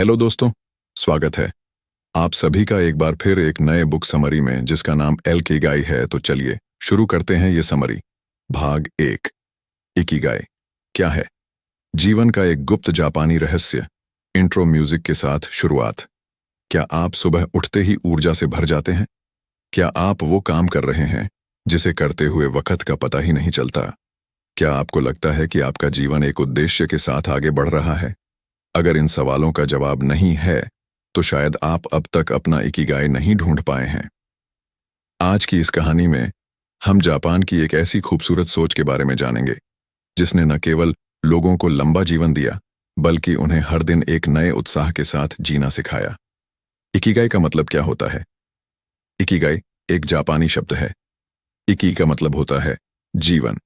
Hello दोस्तों, स्वागत है आप सभी का एक बार फिर एक नए बुक समरी में जिसका नाम इकिगाई है। तो चलिए शुरू करते हैं ये समरी। भाग 1, इकिगाई क्या है? जीवन का एक गुप्त जापानी रहस्य। इंट्रो म्यूजिक के साथ शुरुआत। क्या आप सुबह उठते ही ऊर्जा से भर जाते हैं? क्या आप वो काम कर रहे हैं जिसे करते हुए वक्त का पता ही नहीं चलता? क्या आपको लगता है कि आपका जीवन एक उद्देश्य के साथ आगे बढ़ रहा है? अगर इन सवालों का जवाब नहीं है तो शायद आप अब तक अपना इकिगाई नहीं ढूंढ पाए हैं। आज की इस कहानी में हम जापान की एक ऐसी खूबसूरत सोच के बारे में जानेंगे जिसने न केवल लोगों को लंबा जीवन दिया बल्कि उन्हें हर दिन एक नए उत्साह के साथ जीना सिखाया। इकिगाई का मतलब क्या होता है? इकिगाई एक जापानी शब्द है। इकी का मतलब होता है जीवन,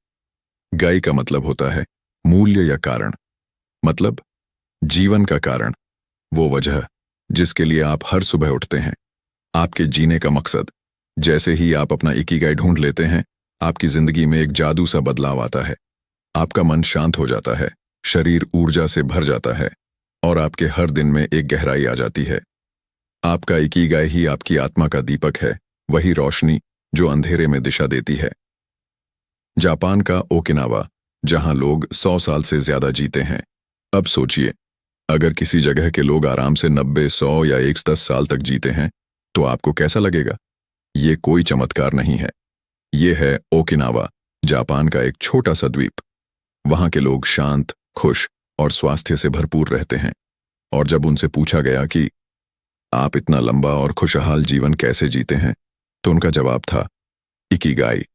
गाई का मतलब होता है मूल्य या कारण। मतलब जीवन का कारण, वो वजह जिसके लिए आप हर सुबह उठते हैं, आपके जीने का मकसद। जैसे ही आप अपना इकिगाई ढूंढ लेते हैं, आपकी जिंदगी में एक जादू सा बदलाव आता है। आपका मन शांत हो जाता है, शरीर ऊर्जा से भर जाता है और आपके हर दिन में एक गहराई आ जाती है। आपका इकिगाई ही आपकी आत्मा का दीपक है, वही रोशनी जो अंधेरे में दिशा देती है। जापान का ओकिनावा, जहां लोग 100 साल से ज्यादा जीते हैं। अब सोचिए, अगर किसी जगह के लोग आराम से 90, 100 या 110 साल तक जीते हैं तो आपको कैसा लगेगा? ये कोई चमत्कार नहीं है। ये है ओकिनावा, जापान का एक छोटा सा द्वीप। वहां के लोग शांत, खुश और स्वास्थ्य से भरपूर रहते हैं। और जब उनसे पूछा गया कि आप इतना लंबा और खुशहाल जीवन कैसे जीते हैं, तो उनका जवाब था इकिगाई।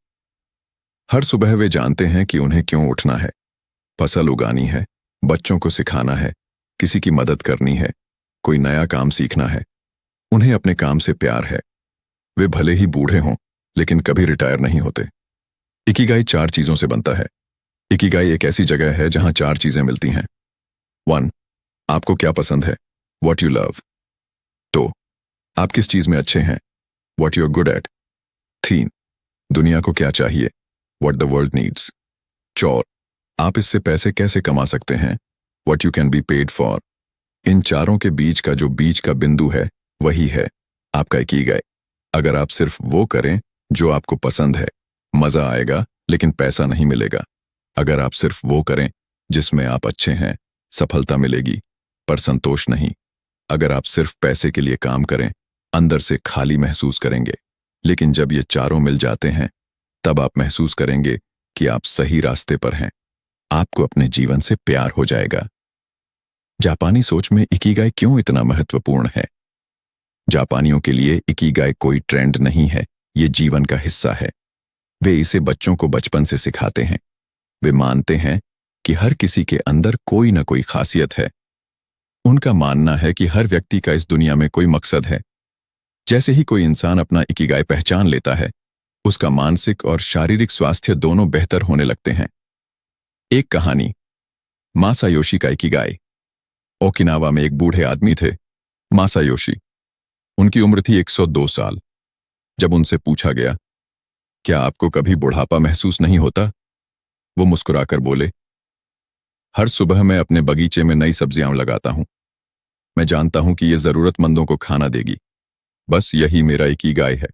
हर सुबह वे जानते हैं कि उन्हें क्यों उठना है। फसल उगानी है, बच्चों को सिखाना है, किसी की मदद करनी है, कोई नया काम सीखना है। उन्हें अपने काम से प्यार है। वे भले ही बूढ़े हों लेकिन कभी रिटायर नहीं होते। इकिगाई 4 चीजों से बनता है। इकिगाई एक ऐसी जगह है जहां 4 चीजें मिलती हैं। 1, आपको क्या पसंद है, व्हाट यू लव। 2, आप किस चीज में अच्छे हैं, what you are good at. 3, दुनिया को क्या चाहिए, व्हाट द वर्ल्ड नीड्स। 4, आप इससे पैसे कैसे कमा सकते हैं, what you can be paid for। इन चारों के बीच का जो बीच का बिंदु है वही है आपका इकिगाई। अगर आप सिर्फ वो करें जो आपको पसंद है, मजा आएगा लेकिन पैसा नहीं मिलेगा। अगर आप सिर्फ वो करें जिसमें आप अच्छे हैं, सफलता मिलेगी पर संतोष नहीं। अगर आप सिर्फ पैसे के लिए काम करें, अंदर से खाली महसूस करेंगे। लेकिन जब ये चारों मिल जाते हैं तब आप महसूस करेंगे कि आप सही रास्ते पर हैं। आपको अपने जीवन से प्यार हो जाएगा। जापानी सोच में इकिगाई क्यों इतना महत्वपूर्ण है? जापानियों के लिए इकिगाई कोई ट्रेंड नहीं है, ये जीवन का हिस्सा है। वे इसे बच्चों को बचपन से सिखाते हैं। वे मानते हैं कि हर किसी के अंदर कोई न कोई खासियत है। उनका मानना है कि हर व्यक्ति का इस दुनिया में कोई मकसद है। जैसे ही कोई इंसान अपना इकिगाई पहचान लेता है, उसका मानसिक और शारीरिक स्वास्थ्य दोनों बेहतर होने लगते हैं। एक कहानी, मासायोशी का इकिगाई। ओकिनावा में एक बूढ़े आदमी थे, मासायोशी। उनकी उम्र थी 102 साल। जब उनसे पूछा गया, क्या आपको कभी बुढ़ापा महसूस नहीं होता? वो मुस्कुराकर बोले, हर सुबह मैं अपने बगीचे में नई सब्जियां लगाता हूं। मैं जानता हूं कि ये जरूरतमंदों को खाना देगी। बस यही मेरा इकिगाई है।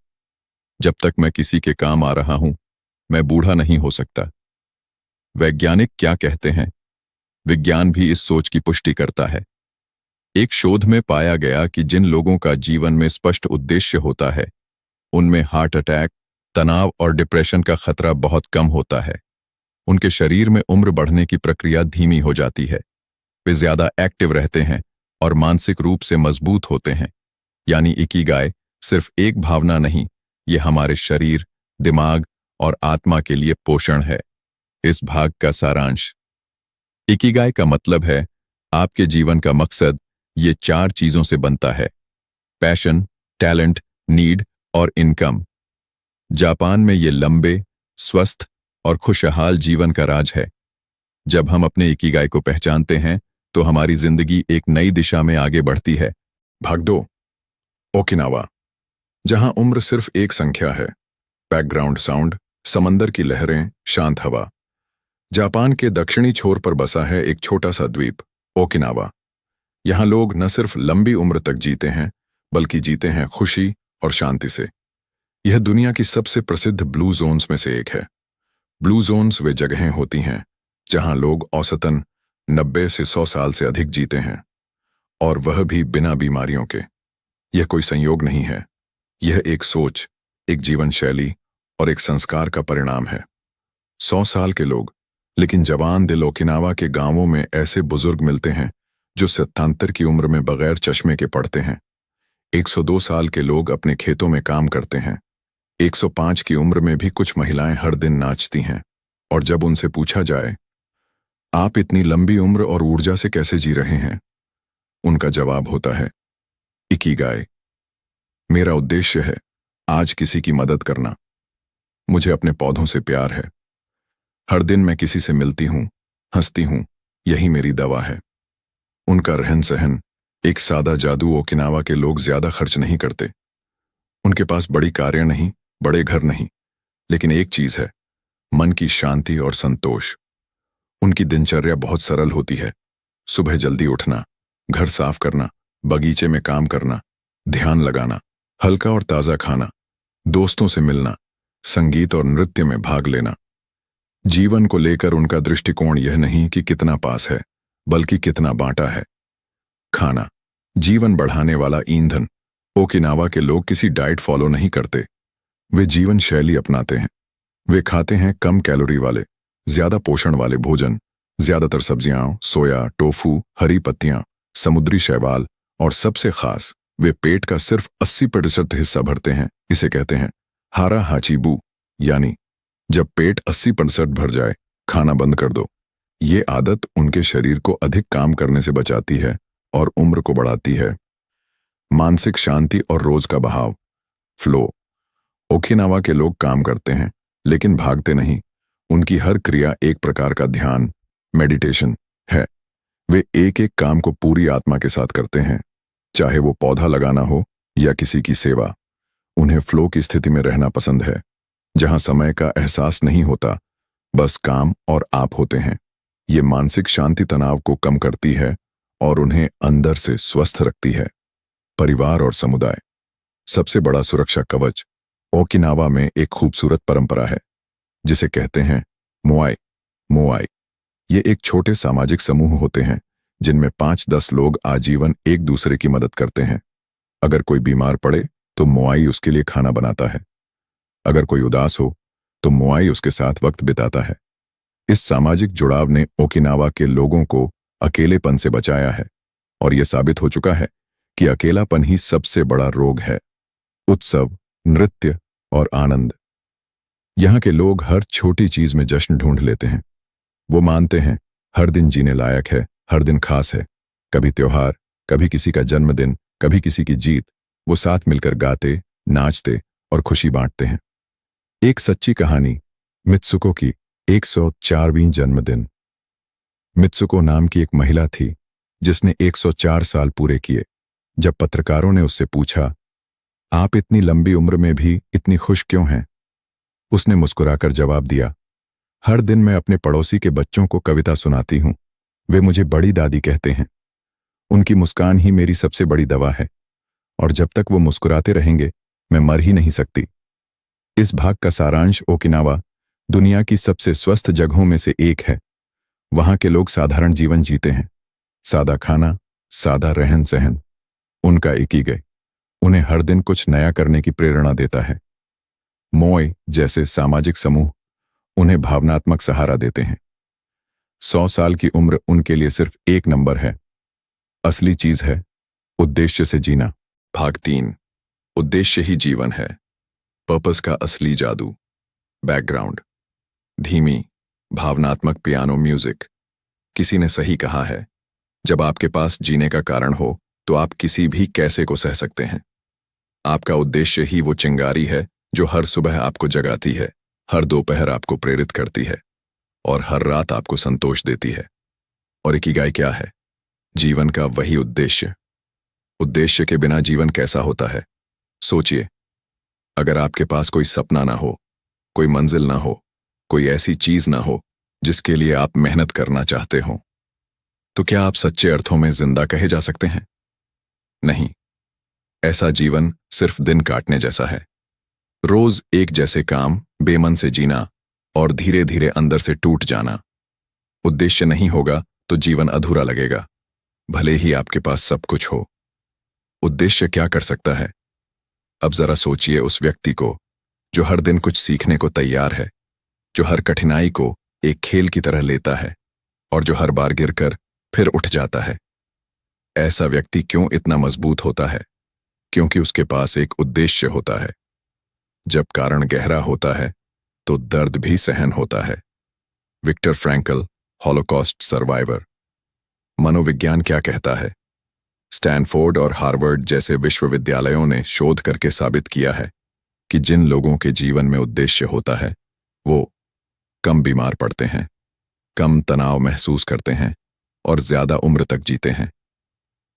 जब तक मैं किसी के काम आ रहा हूं, मैं बूढ़ा नहीं हो सकता। वैज्ञानिक क्या कहते हैं? विज्ञान भी इस सोच की पुष्टि करता है। एक शोध में पाया गया कि जिन लोगों का जीवन में स्पष्ट उद्देश्य होता है, उनमें हार्ट अटैक, तनाव और डिप्रेशन का खतरा बहुत कम होता है। उनके शरीर में उम्र बढ़ने की प्रक्रिया धीमी हो जाती है। वे ज्यादा एक्टिव रहते हैं और मानसिक रूप से मजबूत होते हैं। यानी इकिगाई सिर्फ एक भावना नहीं, ये हमारे शरीर, दिमाग और आत्मा के लिए पोषण है। इस भाग का सारांश, इकिगाई का मतलब है आपके जीवन का मकसद ये 4 चीजों से बनता है: पैशन, टैलेंट, नीड और इनकम। जापान में ये लंबे, स्वस्थ और खुशहाल जीवन का राज है। जब हम अपने इकिगाई को पहचानते हैं तो हमारी जिंदगी एक नई दिशा में आगे बढ़ती है। भाग 2, ओकिनावा, जहां उम्र सिर्फ एक संख्या है। बैकग्राउंड साउंड, समंदर की लहरें, शांत हवा। जापान के दक्षिणी छोर पर बसा है एक छोटा सा द्वीप, ओकिनावा। यहाँ लोग न सिर्फ लंबी उम्र तक जीते हैं, बल्कि जीते हैं खुशी और शांति से। यह दुनिया की सबसे प्रसिद्ध ब्लू जोन्स में से एक है। ब्लू जोन्स वे जगहें होती हैं जहां लोग औसतन 90 से 100 साल से अधिक जीते हैं, और वह भी बिना बीमारियों के। यह कोई संयोग नहीं है, यह एक सोच, एक जीवन शैली और एक संस्कार का परिणाम है। 100 साल के लोग, लेकिन जवान दिल ओकिनावा के गांवों में ऐसे बुजुर्ग मिलते हैं जो 77 की उम्र में बगैर चश्मे के पढ़ते हैं। 102 साल के लोग अपने खेतों में काम करते हैं। 105 की उम्र में भी कुछ महिलाएं हर दिन नाचती हैं, और जब उनसे पूछा जाए, आप इतनी लंबी उम्र और ऊर्जा से कैसे जी रहे हैं, उनका जवाब होता है, इकिगाई। मेरा उद्देश्य है आज किसी की मदद करना। मुझे अपने पौधों से प्यार है। हर दिन मैं किसी से मिलती हूं, हंसती हूं, यही मेरी दवा है। उनका रहन सहन एक सादा जादू। ओकिनावा के लोग ज्यादा खर्च नहीं करते। उनके पास बड़ी कारें नहीं, बड़े घर नहीं, लेकिन एक चीज है, मन की शांति और संतोष। उनकी दिनचर्या बहुत सरल होती है। सुबह जल्दी उठना, घर साफ करना, बगीचे में काम करना, ध्यान लगाना, हल्का और ताजा खाना, दोस्तों से मिलना, संगीत और नृत्य में भाग लेना। जीवन को लेकर उनका दृष्टिकोण यह नहीं कि कितना पास है, बल्कि कितना बांटा है। खाना, जीवन बढ़ाने वाला ईंधन। ओकिनावा के लोग किसी डाइट फॉलो नहीं करते, वे जीवन शैली अपनाते हैं। वे खाते हैं कम कैलोरी वाले, ज्यादा पोषण वाले भोजन, ज्यादातर सब्जियां, सोया, टोफू, हरी पत्तियां, समुद्री शैवाल, और सबसे खास, वे पेट का सिर्फ 80% हिस्सा भरते हैं। इसे कहते हैं हारा हाचीबू, यानी जब पेट 80% भर जाए, खाना बंद कर दो। ये आदत उनके शरीर को अधिक काम करने से बचाती है और उम्र को बढ़ाती है। मानसिक शांति और रोज का बहाव, फ्लो। ओकिनावा के लोग काम करते हैं, लेकिन भागते नहीं। उनकी हर क्रिया एक प्रकार का ध्यान, मेडिटेशन है। वे एक एक काम को पूरी आत्मा के साथ करते हैं, चाहे वो पौधा लगाना हो या किसी की सेवा। उन्हें फ्लो की स्थिति में रहना पसंद है, जहां समय का एहसास नहीं होता, बस काम और आप होते हैं। ये मानसिक शांति तनाव को कम करती है और उन्हें अंदर से स्वस्थ रखती है। परिवार और समुदाय, सबसे बड़ा सुरक्षा कवच। ओकिनावा में एक खूबसूरत परंपरा है जिसे कहते हैं मोआई। मोआई ये एक छोटे सामाजिक समूह होते हैं जिनमें 5-10 लोग आजीवन एक दूसरे की मदद करते हैं। अगर कोई बीमार पड़े तो मोआई उसके लिए खाना बनाता है। अगर कोई उदास हो तो मोआई उसके साथ वक्त बिताता है। इस सामाजिक जुड़ाव ने ओकिनावा के लोगों को अकेलेपन से बचाया है, और यह साबित हो चुका है कि अकेलापन ही सबसे बड़ा रोग है। उत्सव, नृत्य और आनंद। यहाँ के लोग हर छोटी चीज में जश्न ढूंढ लेते हैं। वो मानते हैं हर दिन जीने लायक है, हर दिन खास है। कभी त्योहार, कभी किसी का जन्मदिन, कभी किसी की जीत। वो साथ मिलकर गाते, नाचते और खुशी बांटते हैं। एक सच्ची कहानी, मित्सुको की 104वीं जन्मदिन। मित्सुको नाम की एक महिला थी जिसने 104 साल पूरे किए। जब पत्रकारों ने उससे पूछा, आप इतनी लंबी उम्र में भी इतनी खुश क्यों हैं, उसने मुस्कुराकर जवाब दिया, हर दिन मैं अपने पड़ोसी के बच्चों को कविता सुनाती हूं। वे मुझे बड़ी दादी कहते हैं। उनकी मुस्कान ही मेरी सबसे बड़ी दवा है, और जब तक वो मुस्कुराते रहेंगे मैं मर ही नहीं सकती। इस भाग का सारांश, ओकिनावा दुनिया की सबसे स्वस्थ जगहों में से एक है। वहां के लोग साधारण जीवन जीते हैं, सादा खाना, सादा रहन सहन। उनका इकिगाई उन्हें हर दिन कुछ नया करने की प्रेरणा देता है। मोई जैसे सामाजिक समूह उन्हें भावनात्मक सहारा देते हैं। 100 साल की उम्र उनके लिए सिर्फ एक नंबर है। असली चीज है उद्देश्य से जीना। भाग 3, उद्देश्य ही जीवन है। पर्पस का असली जादू। बैकग्राउंड, धीमी भावनात्मक पियानो म्यूजिक। किसी ने सही कहा है, जब आपके पास जीने का कारण हो तो आप किसी भी कैसे को सह सकते हैं। आपका उद्देश्य ही वो चिंगारी है जो हर सुबह आपको जगाती है, हर दोपहर आपको प्रेरित करती है और हर रात आपको संतोष देती है। और इकिगाई क्या है? जीवन का वही उद्देश्य। उद्देश्य के बिना जीवन कैसा होता है? सोचिए, अगर आपके पास कोई सपना ना हो, कोई मंजिल ना हो, कोई ऐसी चीज ना हो जिसके लिए आप मेहनत करना चाहते हो, तो क्या आप सच्चे अर्थों में जिंदा कहे जा सकते हैं? नहीं। ऐसा जीवन सिर्फ दिन काटने जैसा है। रोज एक जैसे काम, बेमन से जीना और धीरे धीरे अंदर से टूट जाना। उद्देश्य नहीं होगा तो जीवन अधूरा लगेगा, भले ही आपके पास सब कुछ हो। उद्देश्य क्या कर सकता है? अब जरा सोचिए उस व्यक्ति को जो हर दिन कुछ सीखने को तैयार है, जो हर कठिनाई को एक खेल की तरह लेता है और जो हर बार गिरकर फिर उठ जाता है। ऐसा व्यक्ति क्यों इतना मजबूत होता है? क्योंकि उसके पास एक उद्देश्य होता है। जब कारण गहरा होता है तो दर्द भी सहन होता है। Victor Frankl, Holocaust survivor. मनोविज्ञान क्या कहता है? स्टैनफोर्ड और हार्वर्ड जैसे विश्वविद्यालयों ने शोध करके साबित किया है कि जिन लोगों के जीवन में उद्देश्य होता है वो कम बीमार पड़ते हैं, कम तनाव महसूस करते हैं और ज्यादा उम्र तक जीते हैं।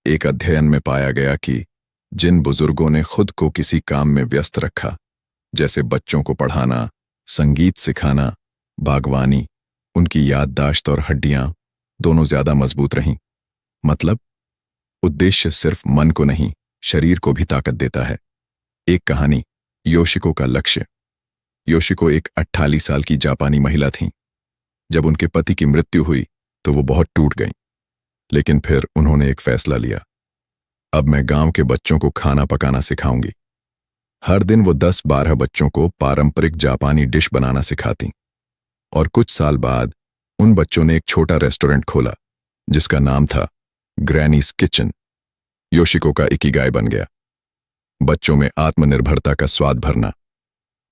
एक अध्ययन में पाया गया कि जिन बुजुर्गों ने खुद को किसी काम में व्यस्त रखा, जैसे बच्चों को पढ़ाना, संगीत सिखाना, बागवानी, उनकी याददाश्त और हड्डियां दोनों ज्यादा मजबूत रहीं। मतलब, उद्देश्य सिर्फ मन को नहीं, शरीर को भी ताकत देता है। एक कहानी, योशिको का लक्ष्य। योशिको एक 48 साल की जापानी महिला थीं। जब उनके पति की मृत्यु हुई तो वो बहुत टूट गईं। लेकिन फिर उन्होंने एक फैसला लिया, अब मैं गांव के बच्चों को खाना पकाना सिखाऊंगी। हर दिन वो 10-12 बच्चों को पारंपरिक जापानी डिश बनाना सिखाती और कुछ साल बाद उन बच्चों ने एक छोटा रेस्टोरेंट खोला जिसका नाम था ग्रैनीज किचन। योशिको का इकिगाई बन गया, बच्चों में आत्मनिर्भरता का स्वाद भरना।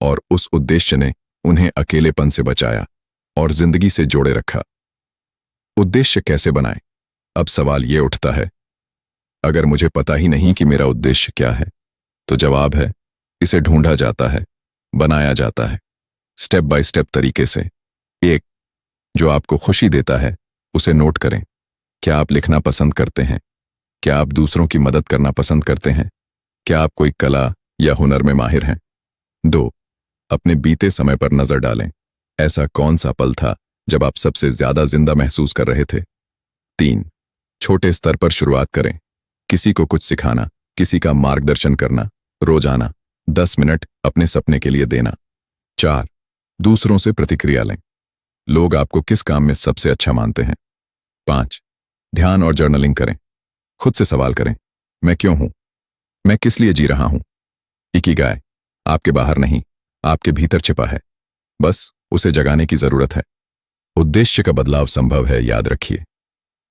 और उस उद्देश्य ने उन्हें अकेलेपन से बचाया और जिंदगी से जोड़े रखा। उद्देश्य कैसे बनाएं? अब सवाल ये उठता है, अगर मुझे पता ही नहीं कि मेरा उद्देश्य क्या है, तो जवाब है, इसे ढूंढा जाता है, बनाया जाता है, स्टेप बाय स्टेप तरीके से। एक, जो आपको खुशी देता है उसे नोट करें। क्या आप लिखना पसंद करते हैं? क्या आप दूसरों की मदद करना पसंद करते हैं? क्या आप कोई कला या हुनर में माहिर हैं? 2, अपने बीते समय पर नजर डालें। ऐसा कौन सा पल था जब आप सबसे ज्यादा जिंदा महसूस कर रहे थे? 3, छोटे स्तर पर शुरुआत करें। किसी को कुछ सिखाना, किसी का मार्गदर्शन करना, रोजाना 10 मिनट अपने सपने के लिए देना। 4, दूसरों से प्रतिक्रिया लें। लोग आपको किस काम में सबसे अच्छा मानते हैं? 5, ध्यान और जर्नलिंग करें। खुद से सवाल करें, मैं क्यों हूं? मैं किस लिए जी रहा हूं? इकिगाई आपके बाहर नहीं, आपके भीतर छिपा है, बस उसे जगाने की जरूरत है। उद्देश्य का बदलाव संभव है, याद रखिए।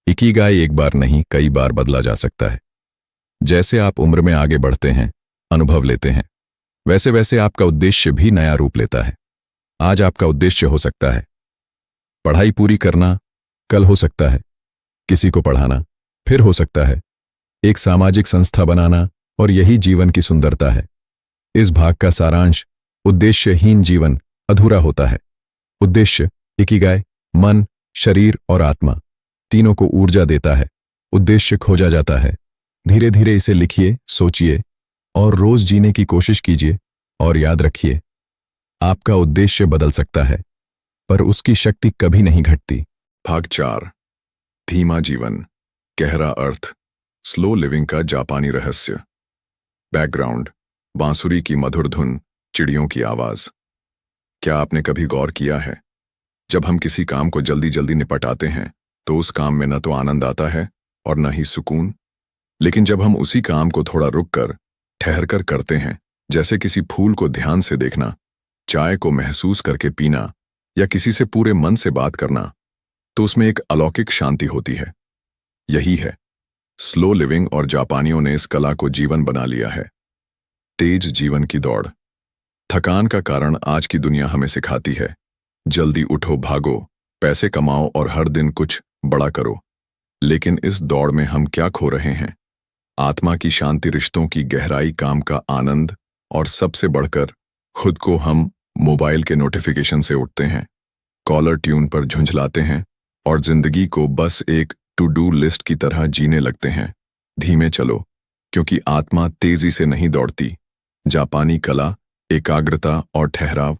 इकिगाई एक बार नहीं, कई बार बदला जा सकता है। जैसे आप उम्र में आगे बढ़ते हैं, अनुभव लेते हैं, वैसे वैसे आपका उद्देश्य भी नया रूप लेता है। आज आपका उद्देश्य हो सकता है पढ़ाई पूरी करना, कल हो सकता है किसी को पढ़ाना, फिर हो सकता है एक सामाजिक संस्था बनाना, और यही जीवन की सुंदरता है। इस भाग का सारांश, उद्देश्यहीन जीवन अधूरा होता है। उद्देश्य, इकिगाई, मन, शरीर और आत्मा तीनों को ऊर्जा देता है। उद्देश्य खोजा जाता है। धीरे धीरे इसे लिखिए, सोचिए और रोज जीने की कोशिश कीजिए। और याद रखिए, आपका उद्देश्य बदल सकता है, पर उसकी शक्ति कभी नहीं घटती। भाग 4, धीमा जीवन, गहरा अर्थ, स्लो लिविंग का जापानी रहस्य। बैकग्राउंड, बांसुरी की मधुर धुन, चिड़ियों की आवाज। क्या आपने कभी गौर किया है, जब हम किसी काम को जल्दी जल्दी निपटाते हैं तो उस काम में न तो आनंद आता है और न ही सुकून। लेकिन जब हम उसी काम को थोड़ा रुक कर, ठहर कर करते हैं, जैसे किसी फूल को ध्यान से देखना, चाय को महसूस करके पीना या किसी से पूरे मन से बात करना, तो उसमें एक अलौकिक शांति होती है। यही है स्लो लिविंग, और जापानियों ने इस कला को जीवन बना लिया है। तेज जीवन की दौड़, थकान का कारण आज की दुनिया हमें सिखाती है, जल्दी उठो, भागो, पैसे कमाओ और हर दिन कुछ बड़ा करो। लेकिन इस दौड़ में हम क्या खो रहे हैं? आत्मा की शांति, रिश्तों की गहराई, काम का आनंद, और सबसे बढ़कर खुद को। हम मोबाइल के नोटिफिकेशन से उठते हैं, कॉलर ट्यून पर झुंझलाते हैं और जिंदगी को बस एक टू डू लिस्ट की तरह जीने लगते हैं। धीमे चलो, क्योंकि आत्मा तेजी से नहीं दौड़ती। जापानी कला, एकाग्रता और ठहराव।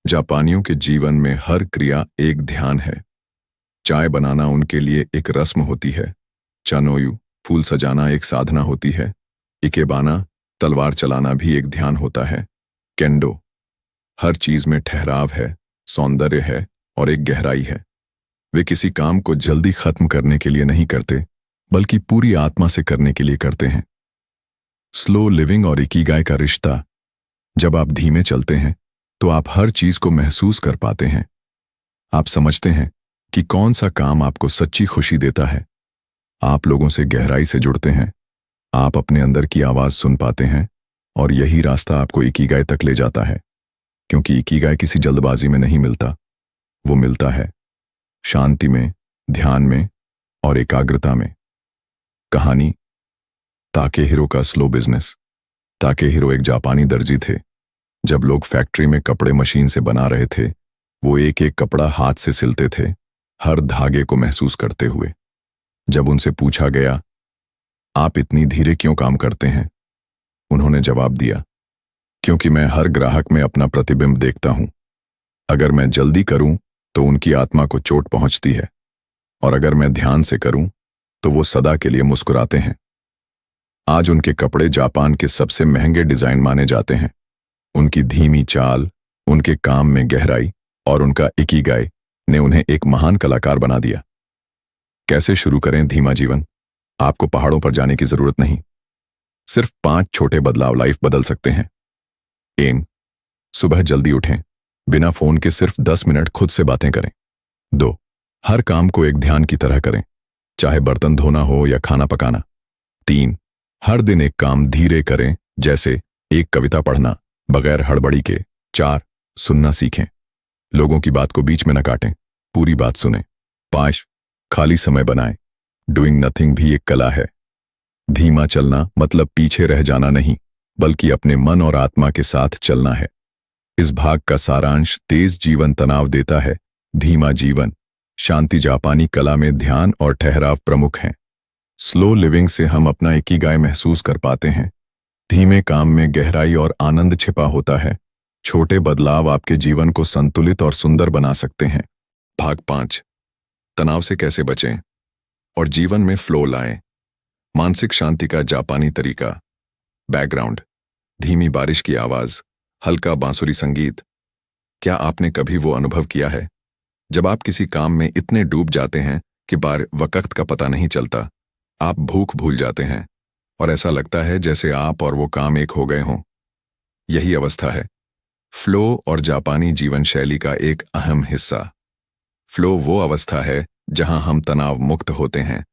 जापानियों के जीवन में हर क्रिया एक ध्यान है। चाय बनाना उनके लिए एक रस्म होती है, चानोयू फूल सजाना एक साधना होती है, इकेबाना तलवार चलाना भी एक ध्यान होता है, केंडो हर चीज में ठहराव है, सौंदर्य है और एक गहराई है। वे किसी काम को जल्दी खत्म करने के लिए नहीं करते, बल्कि पूरी आत्मा से करने के लिए करते हैं। स्लो लिविंग और इकिगाई का रिश्ता। जब आप धीमे चलते हैं तो आप हर चीज को महसूस कर पाते हैं। आप समझते हैं कि कौन सा काम आपको सच्ची खुशी देता है। आप लोगों से गहराई से जुड़ते हैं, आप अपने अंदर की आवाज सुन पाते हैं और यही रास्ता आपको इकिगाई तक ले जाता है। क्योंकि इकिगाई किसी जल्दबाजी में नहीं मिलता, वो मिलता है शांति में, ध्यान में और एकाग्रता में। कहानी ताकेहिरो का स्लो बिजनेस। ताकेहिरो एक जापानी दर्जी थे। जब लोग फैक्ट्री में कपड़े मशीन से बना रहे थे, वो एक एक कपड़ा हाथ से सिलते थे, हर धागे को महसूस करते हुए। जब उनसे पूछा गया, आप इतनी धीरे क्यों काम करते हैं, उन्होंने जवाब दिया, क्योंकि मैं हर ग्राहक में अपना प्रतिबिंब देखता हूं। अगर मैं जल्दी करूं तो उनकी आत्मा को चोट पहुंचती है, और अगर मैं ध्यान से करूं तो वो सदा के लिए मुस्कुराते हैं। आज उनके कपड़े जापान के सबसे महंगे डिजाइन माने जाते हैं। उनकी धीमी चाल, उनके काम में गहराई और उनका इकिगाई ने उन्हें एक महान कलाकार बना दिया। कैसे शुरू करें धीमा जीवन? आपको पहाड़ों पर जाने की जरूरत नहीं। सिर्फ 5 छोटे बदलाव लाइफ बदल सकते हैं। 1. सुबह जल्दी उठें, बिना फोन के सिर्फ 10 मिनट खुद से बातें करें। 2. हर काम को एक ध्यान की तरह करें, चाहे बर्तन धोना हो या खाना पकाना। 3. हर दिन एक काम धीरे करें, जैसे एक कविता पढ़ना बगैर हड़बड़ी के। 4. सुनना सीखें, लोगों की बात को बीच में न काटें, पूरी बात सुनें। 5. खाली समय बनाएं, डूइंग नथिंग भी एक कला है। धीमा चलना मतलब पीछे रह जाना नहीं, बल्कि अपने मन और आत्मा के साथ चलना है। इस भाग का सारांश तेज जीवन तनाव देता है, धीमा जीवन शांति। जापानी कला में ध्यान और ठहराव प्रमुख हैं। स्लो लिविंग से हम अपना इकिगाई महसूस कर पाते हैं। धीमे काम में गहराई और आनंद छिपा होता है। छोटे बदलाव आपके जीवन को संतुलित और सुंदर बना सकते हैं। भाग 5, तनाव से कैसे बचें और जीवन में फ्लो लाएं। मानसिक शांति का जापानी तरीका। बैकग्राउंड, धीमी बारिश की आवाज, हल्का बांसुरी संगीत। क्या आपने कभी वो अनुभव किया है जब आप किसी काम में इतने डूब जाते हैं कि वक्त का पता नहीं चलता? आप भूख भूल जाते हैं और ऐसा लगता है जैसे आप और वो काम एक हो गए हों। यही अवस्था है फ्लो और जापानी जीवन शैली का एक अहम हिस्सा। फ्लो वो अवस्था है जहां हम तनाव मुक्त होते हैं,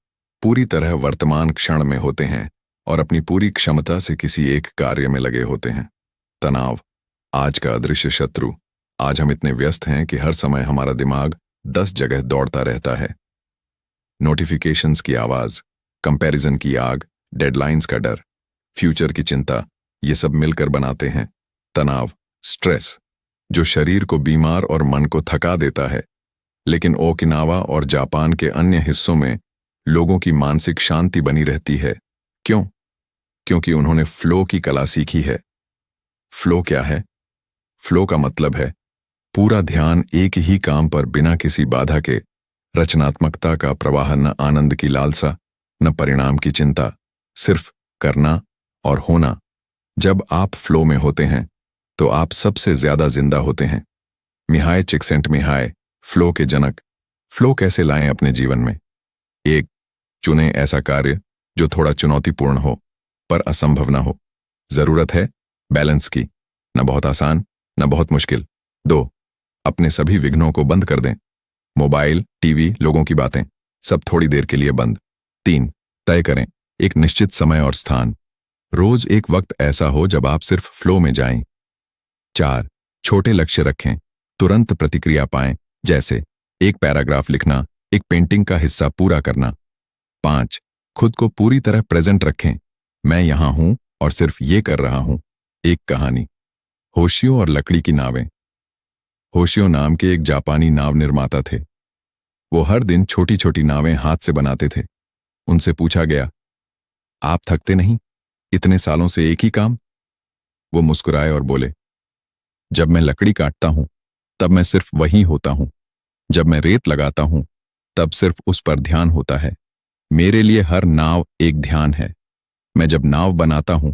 पूरी तरह वर्तमान क्षण में होते हैं और अपनी पूरी क्षमता से किसी एक कार्य में लगे होते हैं। तनाव आज का अदृश्य शत्रु। आज हम इतने व्यस्त हैं कि हर समय हमारा दिमाग 10 जगह दौड़ता रहता है। नोटिफिकेशंस की आवाज, कंपैरिजन की आग, डेडलाइंस का डर, फ्यूचर की चिंता, ये सब मिलकर बनाते हैं तनाव, स्ट्रेस, जो शरीर को बीमार और मन को थका देता है। लेकिन ओकिनावा और जापान के अन्य हिस्सों में लोगों की मानसिक शांति बनी रहती है। क्यों? क्योंकि उन्होंने फ्लो की कला सीखी है। फ्लो क्या है? फ्लो का मतलब है पूरा ध्यान एक ही काम पर बिना किसी बाधा के, रचनात्मकता का प्रवाह, न आनंद की लालसा, न परिणाम की चिंता, सिर्फ करना और होना। जब आप फ्लो में होते हैं तो आप सबसे ज्यादा जिंदा होते हैं। मिहाई चिक्सेंटमिहाई, फ्लो के जनक। फ्लो कैसे लाएं अपने जीवन में? 1. चुनें ऐसा कार्य जो थोड़ा चुनौतीपूर्ण हो पर असंभव ना हो। जरूरत है बैलेंस की, न बहुत आसान न बहुत मुश्किल। 2. अपने सभी विघ्नों को बंद कर दें, मोबाइल, टीवी, लोगों की बातें, सब थोड़ी देर के लिए बंद। 3. तय करें एक निश्चित समय और स्थान, रोज एक वक्त ऐसा हो जब आप सिर्फ फ्लो में जाएं। 4. छोटे लक्ष्य रखें, तुरंत प्रतिक्रिया पाएं, जैसे एक पैराग्राफ लिखना, एक पेंटिंग का हिस्सा पूरा करना। 5. खुद को पूरी तरह प्रेजेंट रखें, मैं यहां हूं और सिर्फ ये कर रहा हूं। एक कहानी, होशियो और लकड़ी की नावें। होशियो नाम के एक जापानी नाव निर्माता थे। वो हर दिन छोटी छोटी नावें हाथ से बनाते थे। उनसे पूछा गया, आप थकते नहीं? इतने सालों से एक ही काम? वो मुस्कुराए और बोले, जब मैं लकड़ी काटता हूं तब मैं सिर्फ वही होता हूं, जब मैं रेत लगाता हूं तब सिर्फ उस पर ध्यान होता है। मेरे लिए हर नाव एक ध्यान है। मैं जब नाव बनाता हूं,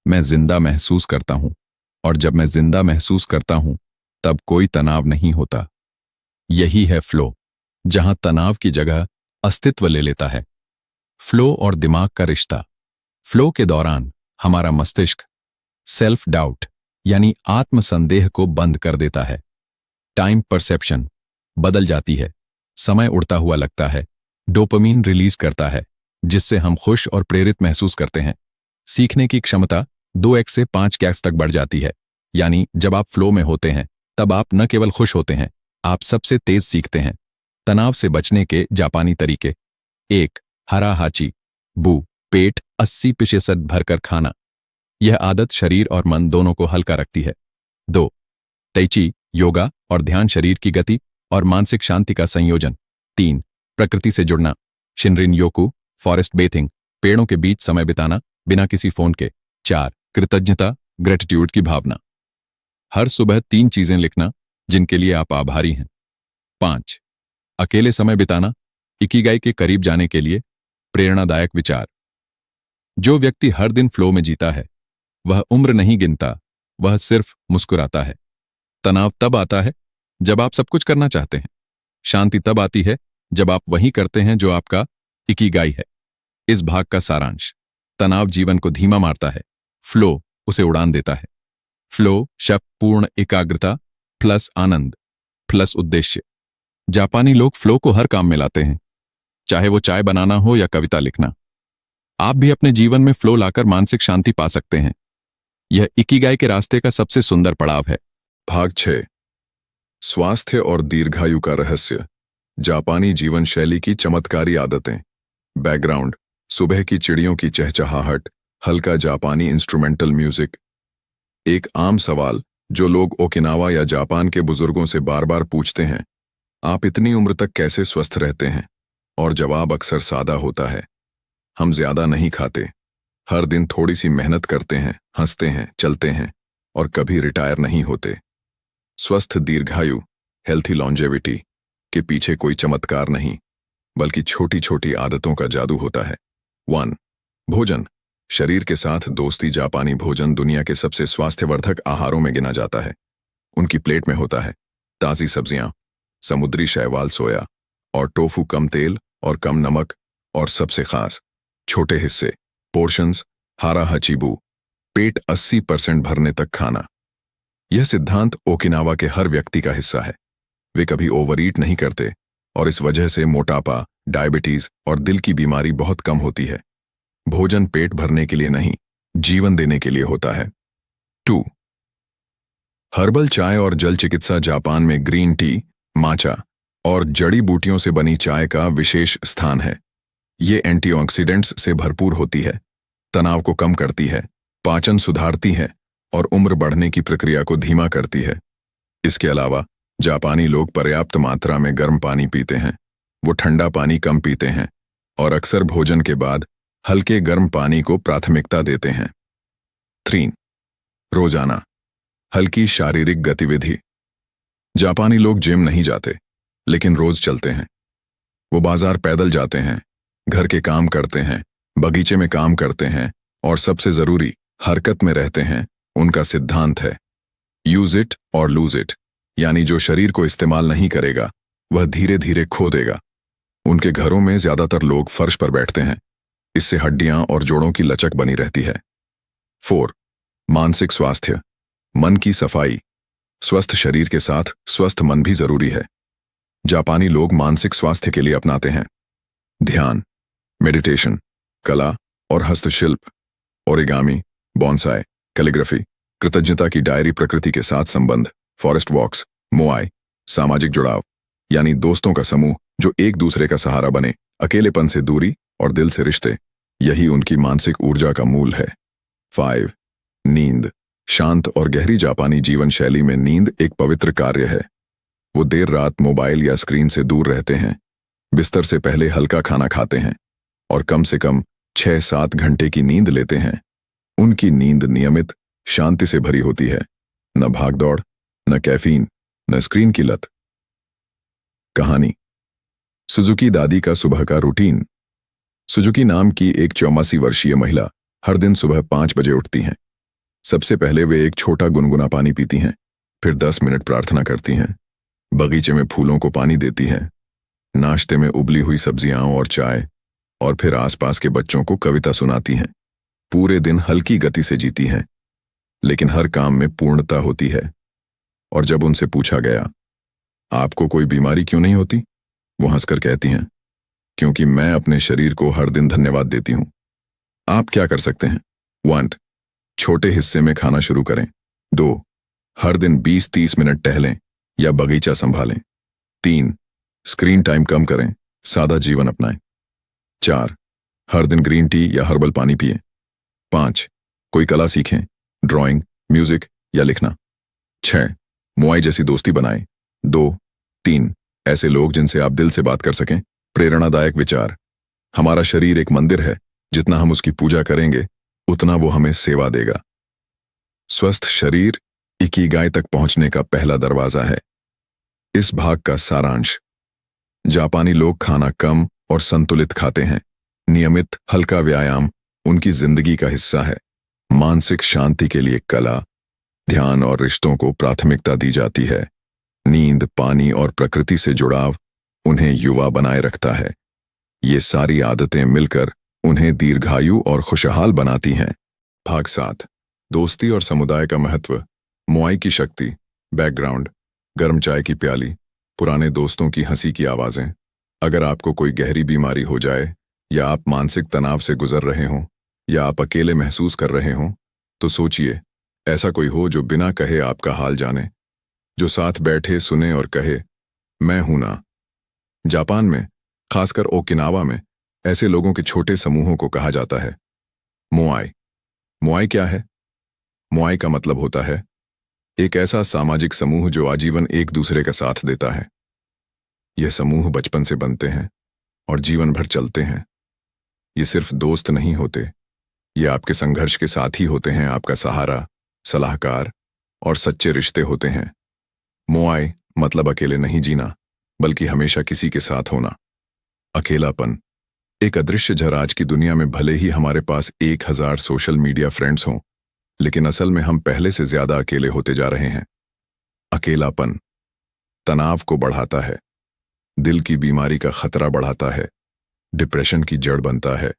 मैं जिंदा महसूस करता हूं, और जब मैं जिंदा महसूस करता हूं, तब कोई तनाव नहीं होता। यही है फ्लो, जहां तनाव की जगह अस्तित्व ले लेता है। फ्लो और दिमाग का रिश्ता। फ्लो के दौरान हमारा मस्तिष्क सेल्फ डाउट यानी आत्मसंदेह को बंद कर देता है। टाइम परसेप्शन बदल जाती है, समय उड़ता हुआ लगता है। डोपामीन रिलीज करता है, जिससे हम खुश और प्रेरित महसूस करते हैं। सीखने की क्षमता 2x से 5x तक बढ़ जाती है। यानी जब आप फ्लो में होते हैं, तब आप न केवल खुश होते हैं, आप सबसे तेज सीखते हैं। तनाव से बचने के जापानी तरीके। 1. हरा हाची बू, पेट 80% भरकर खाना। यह आदत शरीर और मन दोनों को हल्का रखती है। 2. तैची, योगा और ध्यान शरीर की गति और मानसिक शांति का संयोजन। 3. प्रकृति से जुड़ना, शिनरिन योकू, फॉरेस्ट बेथिंग, पेड़ों के बीच समय बिताना बिना किसी फोन के। 4. कृतज्ञता, ग्रेटिट्यूड की भावना, हर सुबह 3 चीजें लिखना जिनके लिए आप आभारी हैं। 5. अकेले समय बिताना, इकिगाई के करीब जाने के लिए प्रेरणादायक विचार। जो व्यक्ति हर दिन फ्लो में जीता है, वह उम्र नहीं गिनता, वह सिर्फ मुस्कुराता है। तनाव तब आता है जब आप सब कुछ करना चाहते हैं। शांति तब आती है जब आप वही करते हैं जो आपका इकिगाई है। इस भाग का सारांश। तनाव जीवन को धीमा मारता है, फ्लो उसे उड़ान देता है। फ्लो शब्द पूर्ण एकाग्रता प्लस आनंद प्लस उद्देश्य। जापानी लोग फ्लो को हर काम में लाते हैं, चाहे वो चाय बनाना हो या कविता लिखना। आप भी अपने जीवन में फ्लो लाकर मानसिक शांति पा सकते हैं। यह इकिगाई के रास्ते का सबसे सुंदर पड़ाव है। भाग 6। स्वास्थ्य और दीर्घायु का रहस्य। जापानी जीवन शैली की चमत्कारी आदतें। बैकग्राउंड, सुबह की चिड़ियों की चहचहाहट, हल्का जापानी इंस्ट्रूमेंटल म्यूजिक। एक आम सवाल जो लोग ओकिनावा या जापान के बुजुर्गों से बार बार पूछते हैं, आप इतनी उम्र तक कैसे स्वस्थ रहते हैं? और जवाब अक्सर सादा होता है, हम ज्यादा नहीं खाते, हर दिन थोड़ी सी मेहनत करते हैं, हंसते हैं, चलते हैं और कभी रिटायर नहीं होते। स्वस्थ दीर्घायु, हेल्थी लॉन्जेविटी के पीछे कोई चमत्कार नहीं, बल्कि छोटी छोटी आदतों का जादू होता है। 1. भोजन, शरीर के साथ दोस्ती। जापानी भोजन दुनिया के सबसे स्वास्थ्यवर्धक आहारों में गिना जाता है। उनकी प्लेट में होता है ताज़ी सब्जियां, समुद्री शैवाल, सोया और टोफू, कम तेल और कम नमक, और सबसे खास छोटे हिस्से, पोर्शंस, हारा हचीबू, पेट 80% भरने तक खाना। यह सिद्धांत ओकिनावा के हर व्यक्ति का हिस्सा है। वे कभी ओवरईट नहीं करते और इस वजह से मोटापा, डायबिटीज और दिल की बीमारी बहुत कम होती है। भोजन पेट भरने के लिए नहीं, जीवन देने के लिए होता है। 2. हर्बल चाय और जल चिकित्सा। जापान में ग्रीन टी, माचा और जड़ी बूटियों से बनी चाय का विशेष स्थान है। ये एंटीऑक्सीडेंट्स से भरपूर होती है, तनाव को कम करती है, पाचन सुधारती है और उम्र बढ़ने की प्रक्रिया को धीमा करती है। इसके अलावा जापानी लोग पर्याप्त मात्रा में गर्म पानी पीते हैं। वो ठंडा पानी कम पीते हैं और अक्सर भोजन के बाद हल्के गर्म पानी को प्राथमिकता देते हैं। 3. रोजाना हल्की शारीरिक गतिविधि। जापानी लोग जिम नहीं जाते, लेकिन रोज चलते हैं। वो बाजार पैदल जाते हैं, घर के काम करते हैं, बगीचे में काम करते हैं और सबसे जरूरी, हरकत में रहते हैं। उनका सिद्धांत है यूज इट और लूज इट, यानी जो शरीर को इस्तेमाल नहीं करेगा वह धीरे धीरे खो देगा। उनके घरों में ज्यादातर लोग फर्श पर बैठते हैं, इससे हड्डियां और जोड़ों की लचक बनी रहती है। 4. मानसिक स्वास्थ्य, मन की सफाई। स्वस्थ शरीर के साथ स्वस्थ मन भी जरूरी है। जापानी लोग मानसिक स्वास्थ्य के लिए अपनाते हैं ध्यान, मेडिटेशन, कला और हस्तशिल्प, ओरिगामी, बॉन्साई, कैलीग्राफी, कृतज्ञता की डायरी, प्रकृति के साथ संबंध, फॉरेस्ट वॉक्स, मोआई, सामाजिक जुड़ाव यानी दोस्तों का समूह जो एक दूसरे का सहारा बने, अकेलेपन से दूरी और दिल से रिश्ते, यही उनकी मानसिक ऊर्जा का मूल है। 5. नींद, शांत और गहरी। जापानी जीवन शैली में नींद एक पवित्र कार्य है। वो देर रात मोबाइल या स्क्रीन से दूर रहते हैं, बिस्तर से पहले हल्का खाना खाते हैं और कम से कम 6-7 घंटे की नींद लेते हैं। उनकी नींद नियमित, शांति से भरी होती है, न भागदौड़, न कैफीन, न स्क्रीन की लत। कहानी। सुजुकी दादी का सुबह का रूटीन। सुजुकी नाम की एक 84 वर्षीय महिला हर दिन सुबह 5 बजे उठती हैं। सबसे पहले वे एक छोटा गुनगुना पानी पीती हैं, फिर 10 मिनट प्रार्थना करती हैं, बगीचे में फूलों को पानी देती हैं, नाश्ते में उबली हुई सब्जियां और चाय, और फिर आसपास के बच्चों को कविता सुनाती हैं। पूरे दिन हल्की गति से जीती हैं, लेकिन हर काम में पूर्णता होती है। और जब उनसे पूछा गया, आपको कोई बीमारी क्यों नहीं होती, वो हंसकर कहती हैं, क्योंकि मैं अपने शरीर को हर दिन धन्यवाद देती हूं। आप क्या कर सकते हैं? 1. छोटे हिस्से में खाना शुरू करें। 2. हर दिन 20-30 मिनट टहलें या बगीचा संभालें। 3. स्क्रीन टाइम कम करें, सादा जीवन अपनाएं। 4. हर दिन ग्रीन टी या हर्बल पानी पिएं। 5. कोई कला सीखें, ड्राइंग, म्यूजिक या लिखना। 6. मुआई जैसी दोस्ती बनाएं। 2. 3. ऐसे लोग जिनसे आप दिल से बात कर सकें। प्रेरणादायक विचार। हमारा शरीर एक मंदिर है, जितना हम उसकी पूजा करेंगे उतना वो हमें सेवा देगा। स्वस्थ शरीर इकिगाई तक पहुंचने का पहला दरवाजा है। इस भाग का सारांश। जापानी लोग खाना कम और संतुलित खाते हैं। नियमित हल्का व्यायाम उनकी जिंदगी का हिस्सा है। मानसिक शांति के लिए कला, ध्यान और रिश्तों को प्राथमिकता दी जाती है। नींद, पानी और प्रकृति से जुड़ाव उन्हें युवा बनाए रखता है। ये सारी आदतें मिलकर उन्हें दीर्घायु और खुशहाल बनाती हैं। भाग 7। दोस्ती और समुदाय का महत्व। मुआई की शक्ति। बैकग्राउंड। गर्म चाय की प्याली, पुराने दोस्तों की हंसी की आवाजें। अगर आपको कोई गहरी बीमारी हो जाए, या आप मानसिक तनाव से गुजर रहे हों, या आप अकेले महसूस कर रहे हों, तो सोचिए, ऐसा कोई हो जो बिना कहे आपका हाल जाने, जो साथ बैठे, सुने और कहे, मैं हूं ना। जापान में, खासकर ओकिनावा में, ऐसे लोगों के छोटे समूहों को कहा जाता है मोआई। मोआई क्या है? मोआई का मतलब होता है एक ऐसा सामाजिक समूह जो आजीवन एक दूसरे का साथ देता है। यह समूह बचपन से बनते हैं और जीवन भर चलते हैं। ये सिर्फ दोस्त नहीं होते, ये आपके संघर्ष के साथी होते हैं, आपका सहारा, सलाहकार और सच्चे रिश्ते होते हैं। मोआई मतलब अकेले नहीं जीना, बल्कि हमेशा किसी के साथ होना। अकेलापन एक अदृश्य झराज की दुनिया में भले ही हमारे पास 1000 सोशल मीडिया फ्रेंड्स हों, लेकिन असल में हम पहले से ज्यादा अकेले होते जा रहे हैं। अकेलापन तनाव को बढ़ाता है, दिल की बीमारी का खतरा बढ़ाता है, डिप्रेशन की जड़ बनता है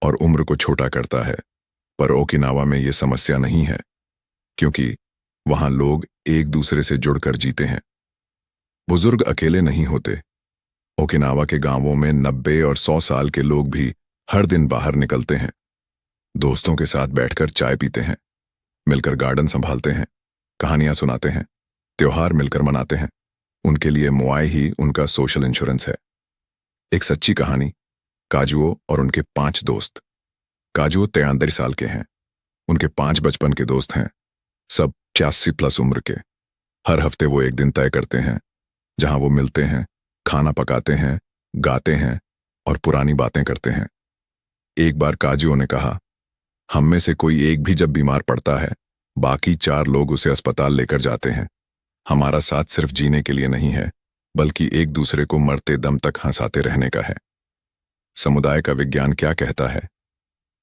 और उम्र को छोटा करता है। पर ओकिनावा में ये समस्या नहीं है, क्योंकि वहां लोग एक दूसरे से जुड़कर जीते हैं। बुजुर्ग अकेले नहीं होते। ओकिनावा के गांवों में 90 और 100 साल के लोग भी हर दिन बाहर निकलते हैं, दोस्तों के साथ बैठकर चाय पीते हैं, मिलकर गार्डन संभालते हैं, कहानियां सुनाते हैं, त्योहार मिलकर मनाते हैं। उनके लिए मुआई ही उनका सोशल इंश्योरेंस है। एक सच्ची कहानी। काजुओ और उनके 5 दोस्त। काजुओ 33 साल के हैं। उनके 5 बचपन के दोस्त हैं, सब 86+ उम्र के। हर हफ्ते वो एक दिन तय करते हैं जहां वो मिलते हैं, खाना पकाते हैं, गाते हैं और पुरानी बातें करते हैं। एक बार काजुओ ने कहा, हम में से कोई एक भी जब बीमार पड़ता है, बाकी 4 लोग उसे अस्पताल लेकर जाते हैं। हमारा साथ सिर्फ जीने के लिए नहीं है, बल्कि एक दूसरे को मरते दम तक हंसाते रहने का है। समुदाय का विज्ञान क्या कहता है?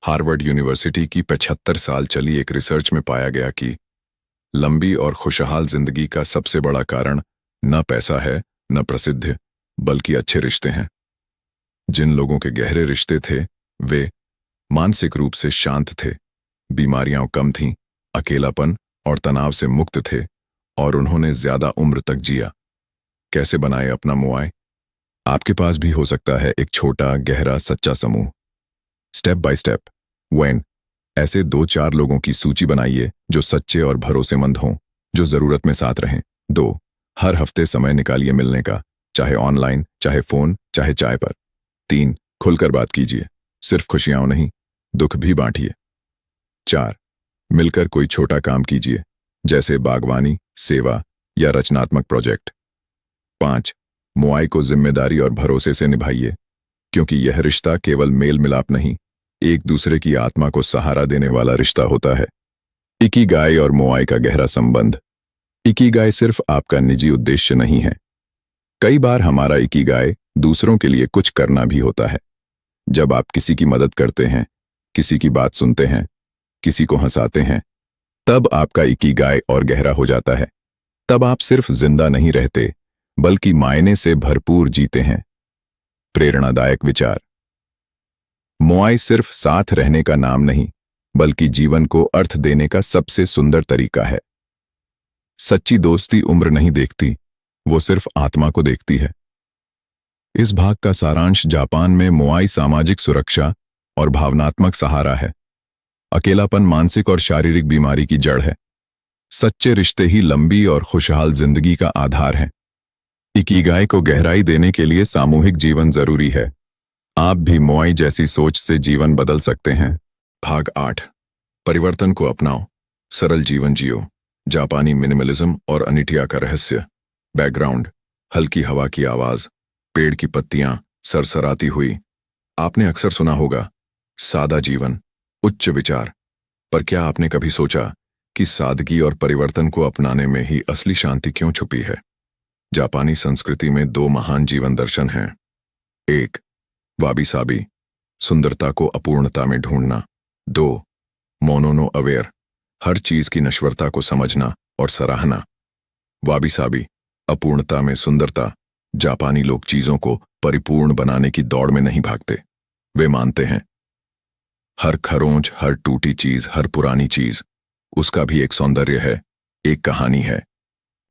हार्वर्ड यूनिवर्सिटी की 75 साल चली एक रिसर्च में पाया गया कि लंबी और खुशहाल जिंदगी का सबसे बड़ा कारण न पैसा है, न प्रसिद्ध, बल्कि अच्छे रिश्ते हैं। जिन लोगों के गहरे रिश्ते थे, वे मानसिक रूप से शांत थे, बीमारियां कम थीं, अकेलापन और तनाव से मुक्त थे, और उन्होंने ज्यादा उम्र तक जिया। कैसे बनाए अपना मुआई? आपके पास भी हो सकता है एक छोटा, गहरा, सच्चा समूह। Step by step. 1. ऐसे 2-4 लोगों की सूची बनाइए जो सच्चे और भरोसेमंद हों, जो जरूरत में साथ रहें। 2. हर हफ्ते समय निकालिए मिलने का, चाहे ऑनलाइन, चाहे फोन, चाहे चाय पर। 3. खुलकर बात कीजिए, सिर्फ खुशियां नहीं, दुख भी बांटिए। 4. मिलकर कोई छोटा काम कीजिए, जैसे बागवानी, सेवा या रचनात्मक प्रोजेक्ट। 5. मुआई को जिम्मेदारी और भरोसे से निभाइए, क्योंकि यह रिश्ता केवल मेल मिलाप नहीं, एक दूसरे की आत्मा को सहारा देने वाला रिश्ता होता है। इकिगाई और मुआई का गहरा संबंध। इकिगाई सिर्फ आपका निजी उद्देश्य नहीं है, कई बार हमारा इकिगाई दूसरों के लिए कुछ करना भी होता है। जब आप किसी की मदद करते हैं, किसी की बात सुनते हैं, किसी को हंसाते हैं, तब आपका इकिगाई और गहरा हो जाता है। तब आप सिर्फ जिंदा नहीं रहते, बल्कि मायने से भरपूर जीते हैं। प्रेरणादायक विचार। मोआई सिर्फ साथ रहने का नाम नहीं, बल्कि जीवन को अर्थ देने का सबसे सुंदर तरीका है। सच्ची दोस्ती उम्र नहीं देखती, वो सिर्फ आत्मा को देखती है। इस भाग का सारांश जापान में मोआई सामाजिक सुरक्षा और भावनात्मक सहारा है। अकेलापन मानसिक और शारीरिक बीमारी की जड़ है। सच्चे रिश्ते ही लंबी और खुशहाल जिंदगी का आधार हैं। इकिगाई को गहराई देने के लिए सामूहिक जीवन जरूरी है। आप भी मोआई जैसी सोच से जीवन बदल सकते हैं। भाग 8। परिवर्तन को अपनाओ, सरल जीवन जियो। जापानी मिनिमलिज्म और अनिटिया का रहस्य। बैकग्राउंड, हल्की हवा की आवाज, पेड़ की पत्तियां सरसराती हुई। आपने अक्सर सुना होगा, सादा जीवन, उच्च विचार। पर क्या आपने कभी सोचा कि सादगी और परिवर्तन को अपनाने में ही असली शांति क्यों छुपी है? जापानी संस्कृति में 2 महान जीवन दर्शन हैं। 1. वाबी साबी, सुंदरता को अपूर्णता में ढूंढना। 2. मोनो नो अवेयर, हर चीज की नश्वरता को समझना और सराहना। वाबी साबी, अपूर्णता में सुंदरता। जापानी लोग चीजों को परिपूर्ण बनाने की दौड़ में नहीं भागते। वे मानते हैं, हर खरोंच, हर टूटी चीज, हर पुरानी चीज, उसका भी एक सौंदर्य है, एक कहानी है।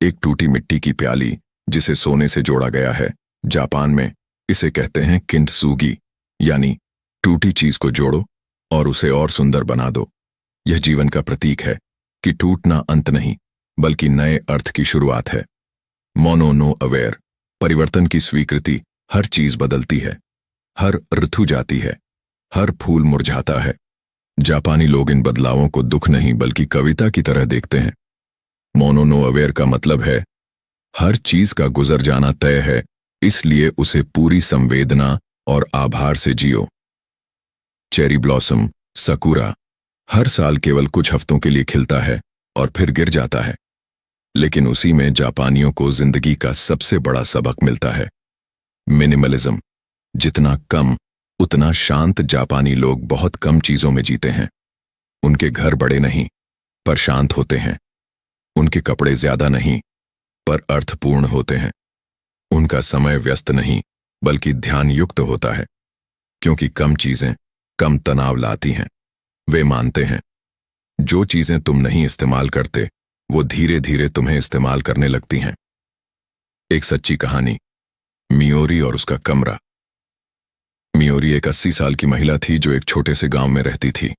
एक टूटी मिट्टी की प्याली जिसे सोने से जोड़ा गया है। जापान में इसे कहते हैं किंटसुगी, यानी टूटी चीज को जोड़ो और उसे और सुंदर बना दो। यह जीवन का प्रतीक है कि टूटना अंत नहीं, बल्कि नए अर्थ की शुरुआत है। मोनो नो अवेयर, परिवर्तन की स्वीकृति। हर चीज बदलती है, हर ऋतु जाती है, हर फूल मुरझाता है। जापानी लोग इन बदलावों को दुख नहीं बल्कि कविता की तरह देखते हैं। मोनो नो अवेयर का मतलब है, हर चीज का गुजर जाना तय है, इसलिए उसे पूरी संवेदना और आभार से जियो। चेरी ब्लॉसम, सकुरा, हर साल केवल कुछ हफ्तों के लिए खिलता है और फिर गिर जाता है। लेकिन उसी में जापानियों को जिंदगी का सबसे बड़ा सबक मिलता है, मिनिमलिज्म। जितना कम उतना शांत। जापानी लोग बहुत कम चीजों में जीते हैं। उनके घर बड़े नहीं, पर शांत होते हैं। उनके कपड़े ज्यादा नहीं, पर अर्थपूर्ण होते हैं। उनका समय व्यस्त नहीं, बल्कि ध्यान युक्त होता है, क्योंकि कम चीजें कम तनाव लाती हैं। वे मानते हैं, जो चीजें तुम नहीं इस्तेमाल करते, वो धीरे धीरे तुम्हें इस्तेमाल करने लगती हैं। एक सच्ची कहानी, मियोरी और उसका कमरा। मियोरी एक 80 साल की महिला थी जो एक छोटे से गांव में रहती थी।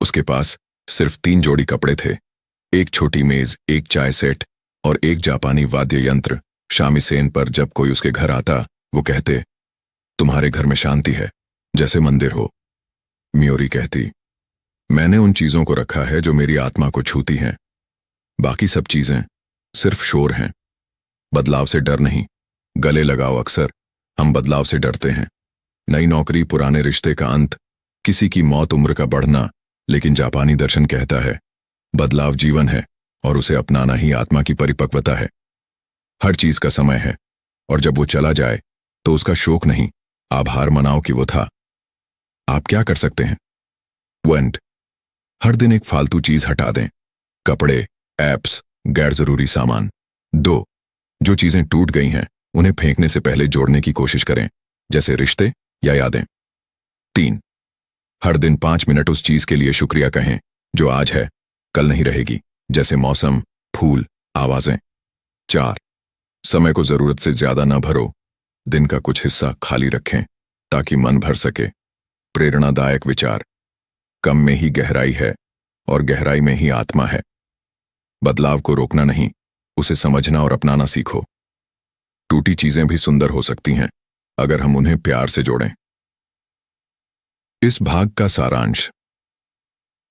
उसके पास सिर्फ 3 जोड़ी कपड़े थे, एक छोटी मेज, एक चाय सेट और एक जापानी वाद्य यंत्र। शामिसेन पर जब कोई उसके घर आता, वो कहते, तुम्हारे घर में शांति है, जैसे मंदिर हो। मियोरी कहती, मैंने उन चीजों को रखा है जो मेरी आत्मा को छूती हैं। बाकी सब चीजें सिर्फ शोर हैं। बदलाव से डर नहीं, गले लगाओ। अक्सर हम बदलाव से डरते हैं। नई नौकरी, पुराने रिश्ते का अंत, किसी की मौत, उम्र का बढ़ना। लेकिन जापानी दर्शन कहता है, बदलाव जीवन है और उसे अपनाना ही आत्मा की परिपक्वता है। हर चीज का समय है, और जब वो चला जाए तो उसका शोक नहीं, आभार मनाओ कि वो था। आप क्या कर सकते हैं? 1. हर दिन एक फालतू चीज हटा दें, कपड़े, एप्स, गैर जरूरी सामान। 2. जो चीजें टूट गई हैं उन्हें फेंकने से पहले जोड़ने की कोशिश करें, जैसे रिश्ते या यादें। 3. हर दिन 5 मिनट उस चीज के लिए शुक्रिया कहें जो आज है, कल नहीं रहेगी, जैसे मौसम, फूल, आवाजें। 4. समय को जरूरत से ज्यादा न भरो, दिन का कुछ हिस्सा खाली रखें ताकि मन भर सके। प्रेरणादायक विचार, कम में ही गहराई है और गहराई में ही आत्मा है। बदलाव को रोकना नहीं, उसे समझना और अपनाना सीखो। टूटी चीजें भी सुंदर हो सकती हैं अगर हम उन्हें प्यार से जोड़ें। इस भाग का सारांश।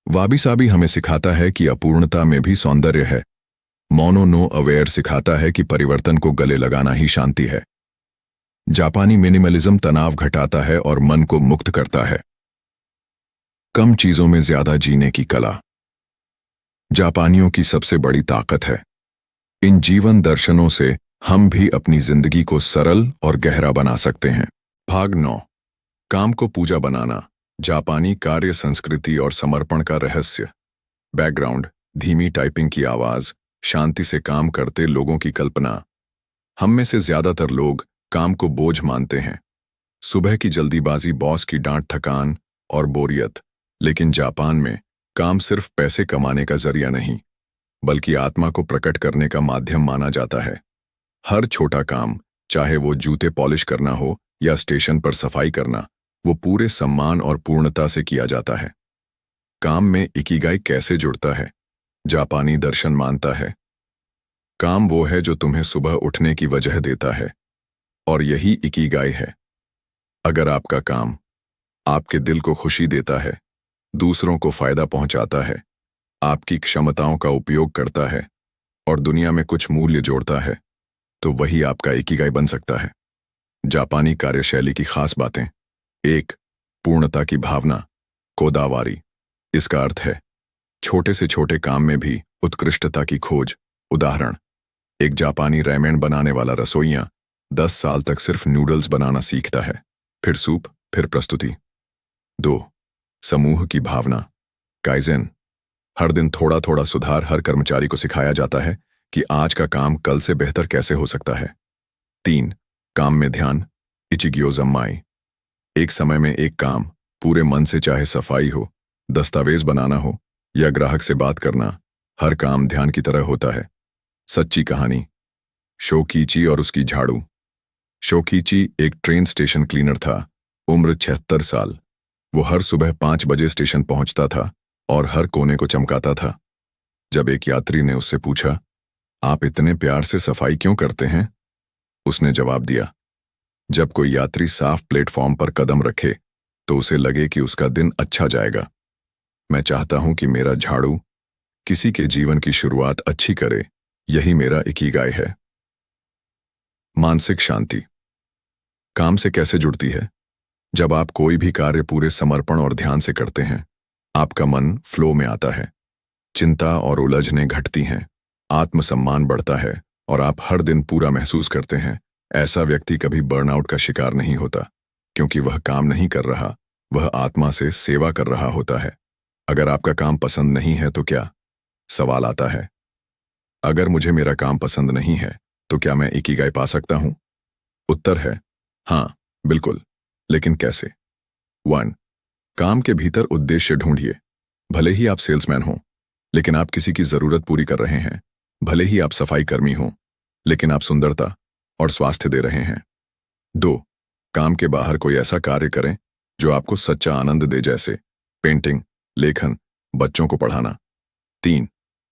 वाबी साबी हमें सिखाता है कि अपूर्णता में भी सौंदर्य है। मोनो नो अवेयर सिखाता है कि परिवर्तन को गले लगाना ही शांति है। जापानी मिनिमलिज्म तनाव घटाता है और मन को मुक्त करता है। कम चीजों में ज्यादा जीने की कला जापानियों की सबसे बड़ी ताकत है। इन जीवन दर्शनों से हम भी अपनी जिंदगी को सरल और गहरा बना सकते हैं। भाग 9। काम को पूजा बनाना, जापानी कार्य संस्कृति और समर्पण का रहस्य। बैकग्राउंड, धीमी टाइपिंग की आवाज, शांति से काम करते लोगों की कल्पना। हम में से ज्यादातर लोग काम को बोझ मानते हैं। सुबह की जल्दीबाजी, बॉस की डांट, थकान और बोरियत। लेकिन जापान में काम सिर्फ पैसे कमाने का जरिया नहीं, बल्कि आत्मा को प्रकट करने का माध्यम माना जाता है। हर छोटा काम, चाहे वो जूते पॉलिश करना हो या स्टेशन पर सफाई करना, वो पूरे सम्मान और पूर्णता से किया जाता है। काम में इकिगाई कैसे जुड़ता है? जापानी दर्शन मानता है, काम वो है जो तुम्हें सुबह उठने की वजह देता है, और यही इकिगाई है। अगर आपका काम आपके दिल को खुशी देता है, दूसरों को फायदा पहुंचाता है, आपकी क्षमताओं का उपयोग करता है और दुनिया में कुछ मूल्य जोड़ता है, तो वही आपका इकिगाई बन सकता है। जापानी कार्यशैली की खास बातें। 1. पूर्णता की भावना, कोदावारी। इसका अर्थ है छोटे से छोटे काम में भी उत्कृष्टता की खोज। उदाहरण, एक जापानी रैमेन बनाने वाला रसोइया 10 साल तक सिर्फ नूडल्स बनाना सीखता है, फिर सूप, फिर प्रस्तुति। 2. समूह की भावना, काइजेन। हर दिन थोड़ा थोड़ा सुधार। हर कर्मचारी को सिखाया जाता है कि आज का काम कल से बेहतर कैसे हो सकता है। 3. काम में ध्यान, इचिगियो जम्माई। एक समय में एक काम, पूरे मन से, चाहे सफाई हो, दस्तावेज बनाना हो या ग्राहक से बात करना, हर काम ध्यान की तरह होता है। सच्ची कहानी, शोकीची और उसकी झाड़ू। शोकीची एक ट्रेन स्टेशन क्लीनर था, उम्र 76 साल। वो हर सुबह 5 बजे स्टेशन पहुंचता था और हर कोने को चमकाता था। जब एक यात्री ने उससे पूछा, आप इतने प्यार से सफाई क्यों करते हैं? उसने जवाब दिया, जब कोई यात्री साफ प्लेटफॉर्म पर कदम रखे तो उसे लगे कि उसका दिन अच्छा जाएगा। मैं चाहता हूं कि मेरा झाड़ू किसी के जीवन की शुरुआत अच्छी करे। यही मेरा इकिगाई है। मानसिक शांति काम से कैसे जुड़ती है? जब आप कोई भी कार्य पूरे समर्पण और ध्यान से करते हैं, आपका मन फ्लो में आता है, चिंता और उलझनें घटती हैं, आत्मसम्मान बढ़ता है और आप हर दिन पूरा महसूस करते हैं। ऐसा व्यक्ति कभी बर्नआउट का शिकार नहीं होता, क्योंकि वह काम नहीं कर रहा, वह आत्मा से सेवा कर रहा होता है। अगर आपका काम पसंद नहीं है तो क्या? सवाल आता है, अगर मुझे मेरा काम पसंद नहीं है तो क्या मैं इकिगाई पा सकता हूं? उत्तर है हाँ, बिल्कुल। लेकिन कैसे? 1. काम के भीतर उद्देश्य ढूंढिए। भले ही आप सेल्समैन हों, लेकिन आप किसी की जरूरत पूरी कर रहे हैं। भले ही आप सफाई कर्मी हों, लेकिन आप सुंदरता और स्वास्थ्य दे रहे हैं। 2. काम के बाहर कोई ऐसा कार्य करें जो आपको सच्चा आनंद दे, जैसे पेंटिंग, लेखन, बच्चों को पढ़ाना। 3.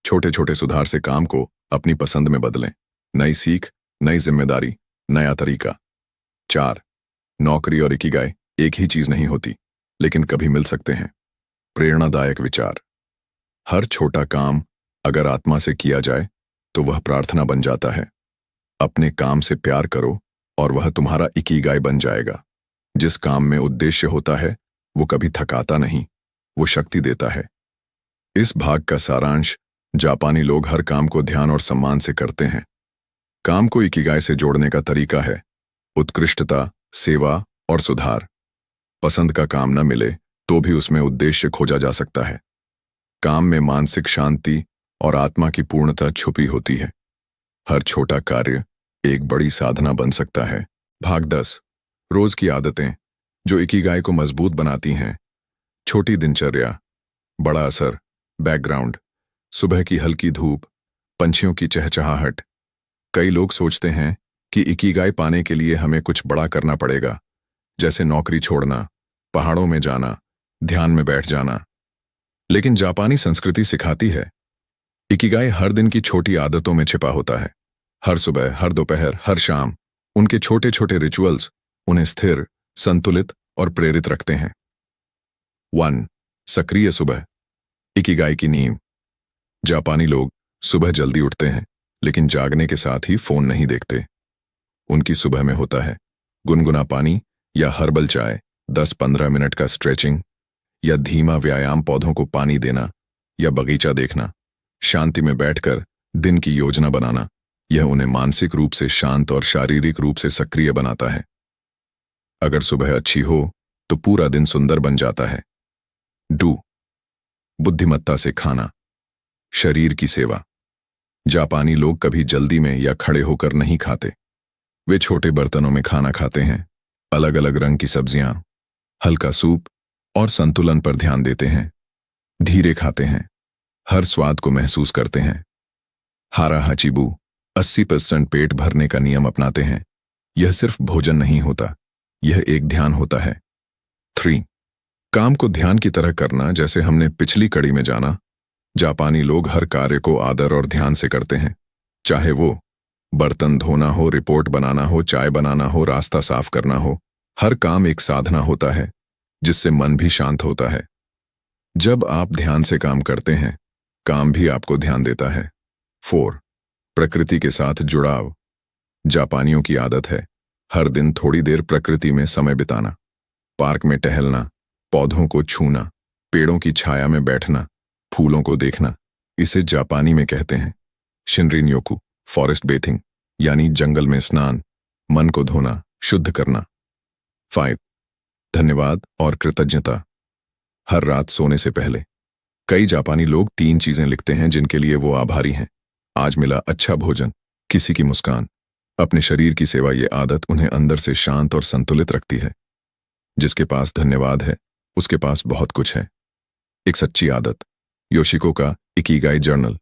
छोटे छोटे सुधार से काम को अपनी पसंद में बदलें। नई सीख, नई जिम्मेदारी, नया तरीका। 4. नौकरी और इकिगाई एक ही चीज नहीं होती, लेकिन कभी मिल सकते हैं। प्रेरणादायक विचार, हर छोटा काम अगर आत्मा से किया जाए तो वह प्रार्थना बन जाता है। अपने काम से प्यार करो और वह तुम्हारा इकिगाई बन जाएगा। जिस काम में उद्देश्य होता है वो कभी थकाता नहीं, वो शक्ति देता है। इस भाग का सारांश, जापानी लोग हर काम को ध्यान और सम्मान से करते हैं। काम को इकिगाई से जोड़ने का तरीका है उत्कृष्टता, सेवा और सुधार। पसंद का काम न मिले तो भी उसमें उद्देश्य खोजा जा सकता है। काम में मानसिक शांति और आत्मा की पूर्णता छुपी होती है। हर छोटा कार्य एक बड़ी साधना बन सकता है। भाग 10। रोज की आदतें जो इकिगाई को मजबूत बनाती हैं। छोटी दिनचर्या, बड़ा असर। बैकग्राउंड, सुबह की हल्की धूप, पंछियों की चहचहाहट। कई लोग सोचते हैं कि इकिगाई पाने के लिए हमें कुछ बड़ा करना पड़ेगा, जैसे नौकरी छोड़ना, पहाड़ों में जाना, ध्यान में बैठ जाना। लेकिन जापानी संस्कृति सिखाती है इकिगाई हर दिन की छोटी आदतों में छिपा होता है। हर सुबह, हर दोपहर, हर शाम उनके छोटे छोटे रिचुअल्स उन्हें स्थिर, संतुलित और प्रेरित रखते हैं। 1. सक्रिय सुबह, इकिगाई की नींव। जापानी लोग सुबह जल्दी उठते हैं, लेकिन जागने के साथ ही फोन नहीं देखते। उनकी सुबह में होता है गुनगुना पानी या हर्बल चाय, 10-15 मिनट का स्ट्रेचिंग या धीमा व्यायाम, पौधों को पानी देना या बगीचा देखना, शांति में बैठकर दिन की योजना बनाना। यह उन्हें मानसिक रूप से शांत और शारीरिक रूप से सक्रिय बनाता है। अगर सुबह अच्छी हो तो पूरा दिन सुंदर बन जाता है। डू, बुद्धिमत्ता से खाना, शरीर की सेवा। जापानी लोग कभी जल्दी में या खड़े होकर नहीं खाते। वे छोटे बर्तनों में खाना खाते हैं, अलग अलग रंग की सब्जियां, हल्का सूप और संतुलन पर ध्यान देते हैं। धीरे खाते हैं, हर स्वाद को महसूस करते हैं। हारा हाचिबू 80% पेट भरने का नियम अपनाते हैं। यह सिर्फ भोजन नहीं होता, यह एक ध्यान होता है। 3. काम को ध्यान की तरह करना। जैसे हमने पिछली कड़ी में जाना, जापानी लोग हर कार्य को आदर और ध्यान से करते हैं। चाहे वो बर्तन धोना हो, रिपोर्ट बनाना हो, चाय बनाना हो, रास्ता साफ करना हो, हर काम एक साधना होता है जिससे मन भी शांत होता है। जब आप ध्यान से काम करते हैं, काम भी आपको ध्यान देता है। 4. प्रकृति के साथ जुड़ाव। जापानियों की आदत है हर दिन थोड़ी देर प्रकृति में समय बिताना। पार्क में टहलना, पौधों को छूना, पेड़ों की छाया में बैठना, फूलों को देखना। इसे जापानी में कहते हैं शिनरिन योकु, फॉरेस्ट बेथिंग, यानी जंगल में स्नान, मन को धोना, शुद्ध करना। 5. धन्यवाद और कृतज्ञता। हर रात सोने से पहले कई जापानी लोग 3 चीजें लिखते हैं जिनके लिए वो आभारी हैं। आज मिला अच्छा भोजन, किसी की मुस्कान, अपने शरीर की सेवा। ये आदत उन्हें अंदर से शांत और संतुलित रखती है। जिसके पास धन्यवाद है उसके पास बहुत कुछ है। एक सच्ची आदत। योशिको का इकिगाई जर्नल।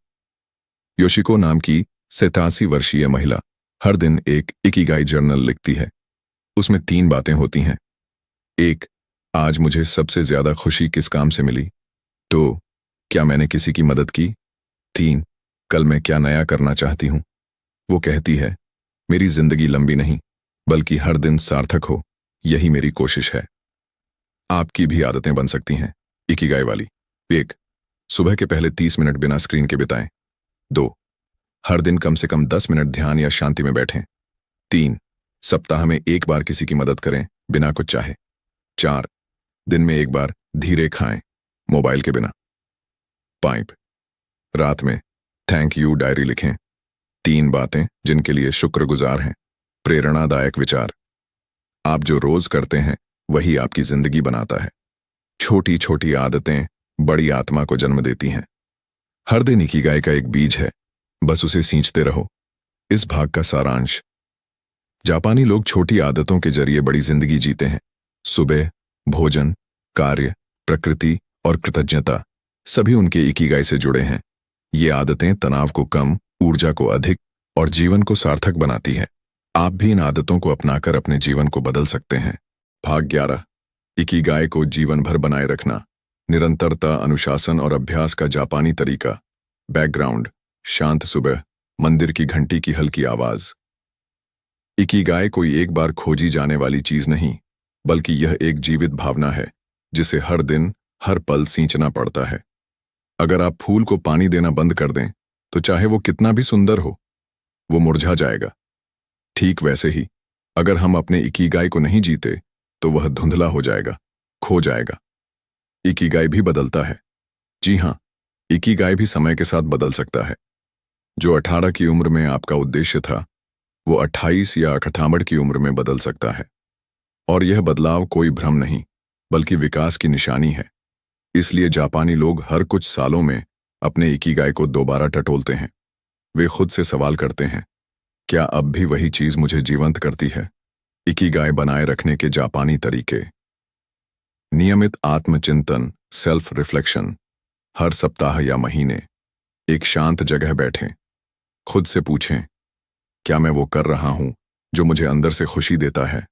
योशिको नाम की 87 वर्षीय महिला हर दिन एक इकिगाई जर्नल लिखती है। उसमें 3 बातें होती हैं। 1. आज मुझे सबसे ज्यादा खुशी किस काम से मिली। 2. क्या मैंने किसी की मदद की। 3. कल मैं क्या नया करना चाहती हूं। वो कहती है, मेरी जिंदगी लंबी नहीं बल्कि हर दिन सार्थक हो, यही मेरी कोशिश है। आपकी भी आदतें बन सकती हैं इकिगाई वाली। 1. सुबह के पहले 30 मिनट बिना स्क्रीन के बिताएं। 2. हर दिन कम से कम 10 मिनट ध्यान या शांति में बैठें। 3. सप्ताह में 1 बार किसी की मदद करें बिना कुछ चाहे। 4. दिन में 1 बार धीरे खाएं, मोबाइल के बिना। 5. रात में थैंक यू डायरी लिखें। 3 बातें जिनके लिए शुक्रगुजार हैं। प्रेरणादायक विचार। आप जो रोज करते हैं वही आपकी जिंदगी बनाता है। छोटी छोटी आदतें बड़ी आत्मा को जन्म देती हैं। हर दिन इकिगाई का एक बीज है, बस उसे सींचते रहो। इस भाग का सारांश। जापानी लोग छोटी आदतों के जरिए बड़ी जिंदगी जीते हैं। सुबह, भोजन, कार्य, प्रकृति और कृतज्ञता सभी उनके इकिगाई से जुड़े हैं। ये आदतें तनाव को कम, ऊर्जा को अधिक और जीवन को सार्थक बनाती है। आप भी इन आदतों को अपनाकर अपने जीवन को बदल सकते हैं। भाग 11। इकिगाई को जीवन भर बनाए रखना। निरंतरता, अनुशासन और अभ्यास का जापानी तरीका। बैकग्राउंड। शांत सुबह, मंदिर की घंटी की हल्की आवाज। इकिगाई कोई एक बार खोजी जाने वाली चीज नहीं, बल्कि यह एक जीवित भावना है जिसे हर दिन, हर पल सींचना पड़ता है। अगर आप फूल को पानी देना बंद कर दें तो चाहे वो कितना भी सुंदर हो, वो मुरझा जाएगा। ठीक वैसे ही अगर हम अपने इकिगाई को नहीं जीते तो वह धुंधला हो जाएगा, खो जाएगा। इकिगाई भी बदलता है। जी हां, इकिगाई भी समय के साथ बदल सकता है। जो 18 की उम्र में आपका उद्देश्य था, वो 28 या 68 की उम्र में बदल सकता है। और यह बदलाव कोई भ्रम नहीं, बल्कि विकास की निशानी है। इसलिए जापानी लोग हर कुछ सालों में अपने इकिगाई को दोबारा टटोलते हैं। वे खुद से सवाल करते हैं, क्या अब भी वही चीज मुझे जीवंत करती है? इकिगाई बनाए रखने के जापानी तरीके। नियमित आत्मचिंतन, सेल्फ रिफ्लेक्शन। हर सप्ताह या महीने एक शांत जगह बैठें। खुद से पूछें, क्या मैं वो कर रहा हूं जो मुझे अंदर से खुशी देता है?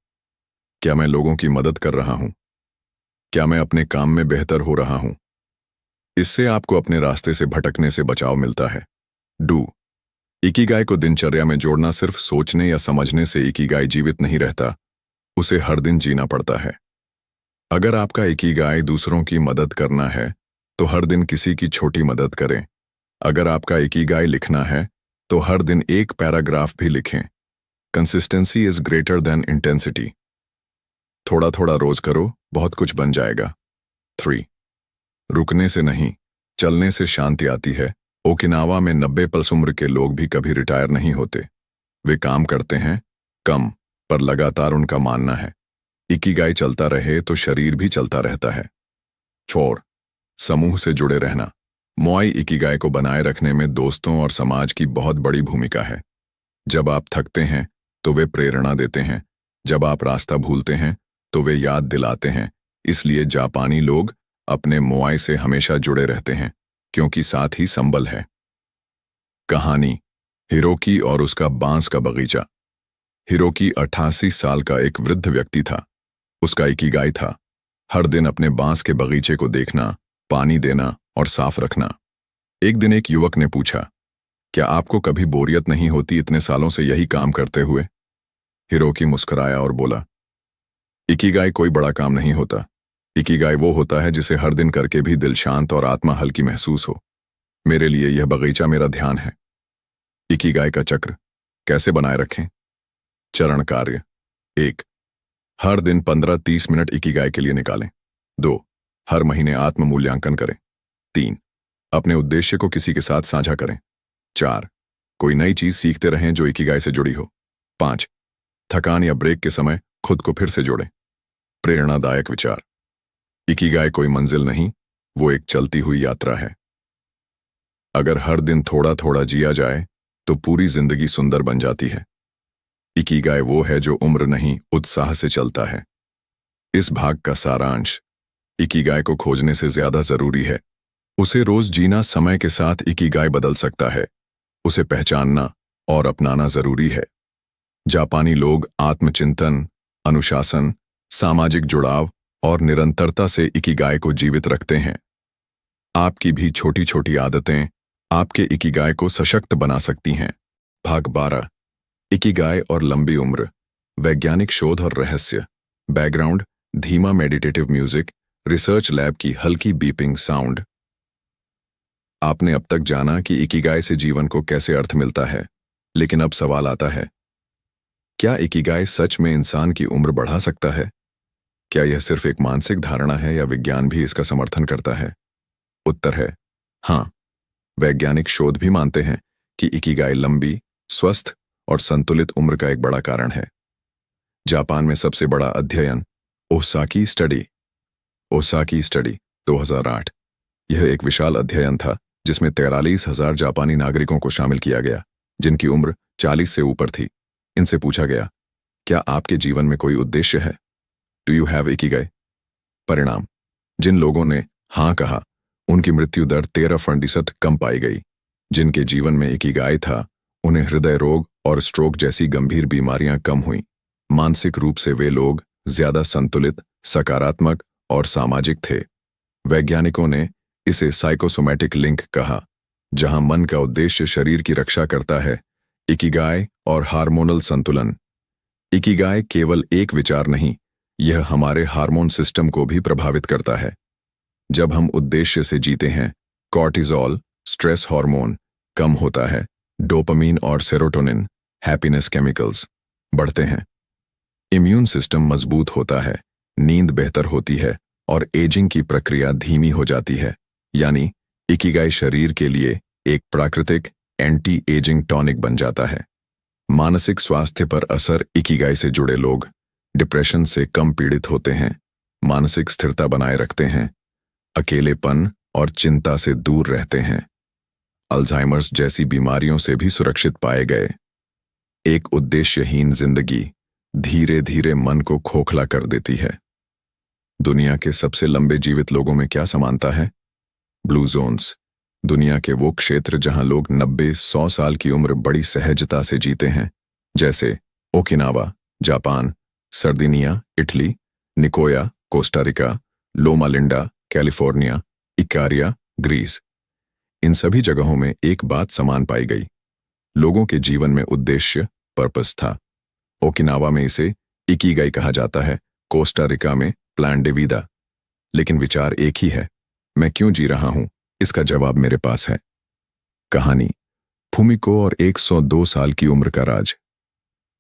क्या मैं लोगों की मदद कर रहा हूं? क्या मैं अपने काम में बेहतर हो रहा हूं? इससे आपको अपने रास्ते से भटकने से बचाव मिलता है। डू। इकिगाई को दिनचर्या में जोड़ना सिर्फ सोचने या समझने से इकिगाई जीवित नहीं रहता, उसे हर दिन जीना पड़ता है। अगर आपका इकिगाई दूसरों की मदद करना है तो हर दिन किसी की छोटी मदद करें। अगर आपका इकिगाई लिखना है तो हर दिन एक पैराग्राफ भी लिखें। Consistency is greater than intensity. थोड़ा थोड़ा रोज करो, बहुत कुछ बन जाएगा। 3. रुकने से नहीं, चलने से शांति आती है। ओकिनावा में 90+ उम्र के लोग भी कभी रिटायर नहीं होते। वे काम करते हैं कम, पर लगातार। उनका मानना है इकिगाई चलता रहे तो शरीर भी चलता रहता है। छोर समूह से जुड़े रहना। मोआई इकिगाई को बनाए रखने में दोस्तों और समाज की बहुत बड़ी भूमिका है। जब आप थकते हैं तो वे प्रेरणा देते हैं, जब आप रास्ता भूलते हैं तो वे याद दिलाते हैं। इसलिए जापानी लोग अपने मोआई से हमेशा जुड़े रहते हैं, क्योंकि साथ ही संबल है। कहानी हिरोकी और उसका बांस का बगीचा। हिरोकी 88 साल का एक वृद्ध व्यक्ति था। उसका इकिगाई था हर दिन अपने बांस के बगीचे को देखना, पानी देना और साफ रखना। एक दिन एक युवक ने पूछा, क्या आपको कभी बोरियत नहीं होती इतने सालों से यही काम करते हुए? हिरोकी मुस्कुराया और बोला, इकिगाई कोई बड़ा काम नहीं होता। इकिगाई वो होता है जिसे हर दिन करके भी दिल शांत और आत्मा हल्की महसूस हो। मेरे लिए यह बगीचा मेरा ध्यान है। इकिगाई का चक्र कैसे बनाए रखें? चरण कार्य। 1. हर दिन 15-30 मिनट इकिगाई के लिए निकालें। 2. हर महीने आत्म मूल्यांकन करें। 3. अपने उद्देश्य को किसी के साथ साझा करें। 4. कोई नई चीज सीखते रहें जो इकिगाई से जुड़ी हो। 5. थकान या ब्रेक के समय खुद को फिर से जोड़ें। प्रेरणादायक विचार। इकिगाई कोई मंजिल नहीं, वो एक चलती हुई यात्रा है। अगर हर दिन थोड़ा थोड़ा जिया जाए तो पूरी जिंदगी सुंदर बन जाती है। इकिगाई वो है जो उम्र नहीं, उत्साह से चलता है। इस भाग का सारांश, इकिगाई को खोजने से ज्यादा जरूरी है उसे रोज जीना। समय के साथ इकिगाई बदल सकता है, उसे पहचानना और अपनाना जरूरी है। जापानी लोग आत्मचिंतन, अनुशासन, सामाजिक जुड़ाव और निरंतरता से इकिगाई को जीवित रखते हैं। आपकी भी छोटी छोटी आदतें आपके इकिगाई को सशक्त बना सकती हैं। भाग 12, इकिगाई और लंबी उम्र। वैज्ञानिक शोध और रहस्य। बैकग्राउंड, धीमा मेडिटेटिव म्यूजिक, रिसर्च लैब की हल्की बीपिंग साउंड। आपने अब तक जाना कि इकिगाई से जीवन को कैसे अर्थ मिलता है, लेकिन अब सवाल आता है, क्या इकिगाई सच में इंसान की उम्र बढ़ा सकता है? क्या यह सिर्फ एक मानसिक धारणा है या विज्ञान भी इसका समर्थन करता है? उत्तर है हाँ। वैज्ञानिक शोध भी मानते हैं कि इकिगाई लंबी, स्वस्थ और संतुलित उम्र का एक बड़ा कारण है। जापान में सबसे बड़ा अध्ययन ओसाकी स्टडी 2008। यह एक विशाल अध्ययन था जिसमें 43,000 जापानी नागरिकों को शामिल किया गया, जिनकी उम्र 40 से ऊपर थी। इनसे पूछा गया, क्या आपके जीवन में कोई उद्देश्य है? Do you have Ikigai? परिणाम, जिन लोगों ने हाँ कहा उनकी मृत्यु दर 13% कम पाई गई। जिनके जीवन में इकिगाई था उन्हें हृदय रोग और स्ट्रोक जैसी गंभीर बीमारियां कम हुईं। मानसिक रूप से वे लोग ज्यादा संतुलित, सकारात्मक और सामाजिक थे। वैज्ञानिकों ने इसे साइकोसोमैटिक लिंक कहा, जहां मन का उद्देश्य शरीर की रक्षा करता है। इकिगाई और हार्मोनल संतुलन। इकिगाई केवल एक विचार नहीं, यह हमारे हार्मोन सिस्टम को भी प्रभावित करता है। जब हम उद्देश्य से जीते हैं, कॉर्टिजोल, स्ट्रेस हार्मोन कम होता है, डोपामीन और सेरोटोनिन, हैप्पीनेस केमिकल्स, बढ़ते हैं। इम्यून सिस्टम मजबूत होता है, नींद बेहतर होती है और एजिंग की प्रक्रिया धीमी हो जाती है। यानी इकिगाई शरीर के लिए एक प्राकृतिक एंटी एजिंग टॉनिक बन जाता है। मानसिक स्वास्थ्य पर असर। इकिगाई से जुड़े लोग डिप्रेशन से कम पीड़ित होते हैं, मानसिक स्थिरता बनाए रखते हैं, अकेलेपन और चिंता से दूर रहते हैं, अल्जाइमर्स जैसी बीमारियों से भी सुरक्षित पाए गए। एक उद्देश्यहीन जिंदगी धीरे धीरे मन को खोखला कर देती है। दुनिया के सबसे लंबे जीवित लोगों में क्या समानता है? ब्लू जोन्स, दुनिया के वो क्षेत्र जहां लोग 90-100 साल की उम्र बड़ी सहजता से जीते हैं, जैसे Okinawa, Japan, Sardinia, Italy, Nicoya, Costa Rica, Loma Linda, California, Ikaria, Greece. इन सभी जगहों में एक बात समान पाई गई, लोगों के जीवन में उद्देश्य, पर्पस था। ओकिनावा में इसे इकिगाई कहा जाता है, कोस्टा रिका में प्लान डे विदा। लेकिन विचार एक ही है, मैं क्यों जी रहा हूं, इसका जवाब मेरे पास है। कहानी फूमिको और 102 साल की उम्र का राज।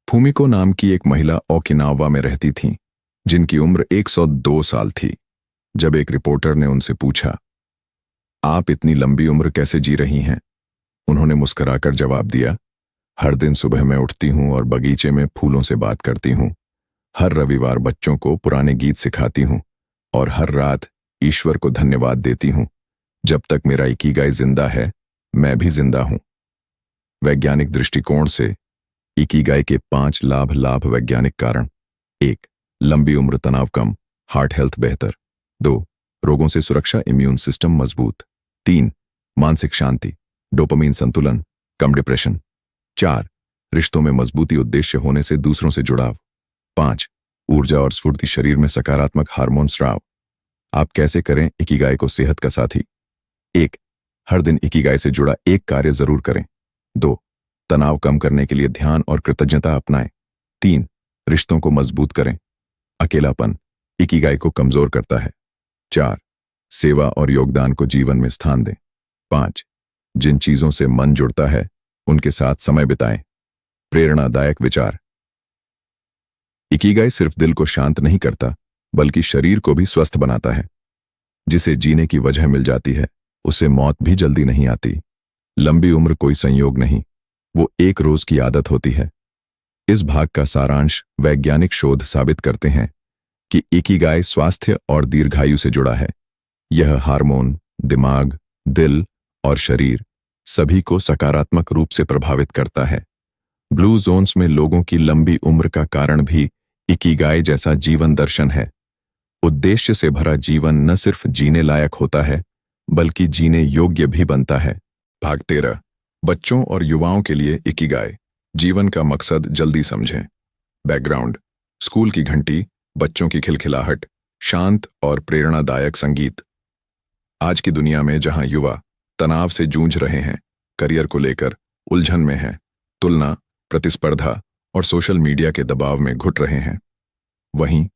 फूमिको नाम की एक महिला ओकिनावा में रहती थीं, जिनकी उम्र 102 साल थी। जब एक रिपोर्टर ने उनसे पूछा, आप इतनी लंबी उम्र कैसे जी रही हैं, उन्होंने मुस्कुराकर जवाब दिया, हर दिन सुबह मैं उठती हूँ और बगीचे में फूलों से बात करती हूँ। हर रविवार बच्चों को पुराने गीत सिखाती हूँ और हर रात ईश्वर को धन्यवाद देती हूँ। जब तक मेरा इकिगाई जिंदा है, मैं भी जिंदा हूँ। वैज्ञानिक दृष्टिकोण से इकिगाई के 5 लाभ वैज्ञानिक कारण। 1. लंबी उम्र, तनाव कम, हार्ट हेल्थ बेहतर। 2. रोगों से सुरक्षा, इम्यून सिस्टम मजबूत। 3. मानसिक शांति, डोपामीन संतुलन, कम डिप्रेशन। 4. रिश्तों में मजबूती, उद्देश्य होने से दूसरों से जुड़ाव। 5. ऊर्जा और स्फूर्ति, शरीर में सकारात्मक हार्मोन स्राव। आप कैसे करें इकिगाई को सेहत का साथी? 1. हर दिन इकिगाई से जुड़ा एक कार्य जरूर करें। 2. तनाव कम करने के लिए ध्यान और कृतज्ञता अपनाएं। 3. रिश्तों को मजबूत करें। अकेलापन इकिगाई को कमजोर करता है। 4. सेवा और योगदान को जीवन में स्थान दें। 5. जिन चीजों से मन जुड़ता है उनके साथ समय बिताएं। प्रेरणादायक विचार। इकिगाई सिर्फ दिल को शांत नहीं करता, बल्कि शरीर को भी स्वस्थ बनाता है। जिसे जीने की वजह मिल जाती है, उसे मौत भी जल्दी नहीं आती। लंबी उम्र कोई संयोग नहीं, वो एक रोज की आदत होती है। इस भाग का सारांश वैज्ञानिक शोध साबित करते हैं कि इकिगाई स्वास्थ्य और दीर्घायु से जुड़ा है। यह हार्मोन, दिमाग, दिल और शरीर सभी को सकारात्मक रूप से प्रभावित करता है। ब्लू जोन्स में लोगों की लंबी उम्र का कारण भी इकिगाई जैसा जीवन दर्शन है। उद्देश्य से भरा जीवन न सिर्फ जीने लायक होता है, बल्कि जीने योग्य भी बनता है। भाग 13, बच्चों और युवाओं के लिए इकिगाई, जीवन का मकसद जल्दी समझें। बैकग्राउंड, स्कूल की घंटी, बच्चों की खिलखिलाहट, शांत और प्रेरणादायक संगीत। आज की दुनिया में जहां युवा तनाव से जूझ रहे हैं, करियर को लेकर उलझन में हैं, तुलना, प्रतिस्पर्धा और सोशल मीडिया के दबाव में घुट रहे हैं, वहीं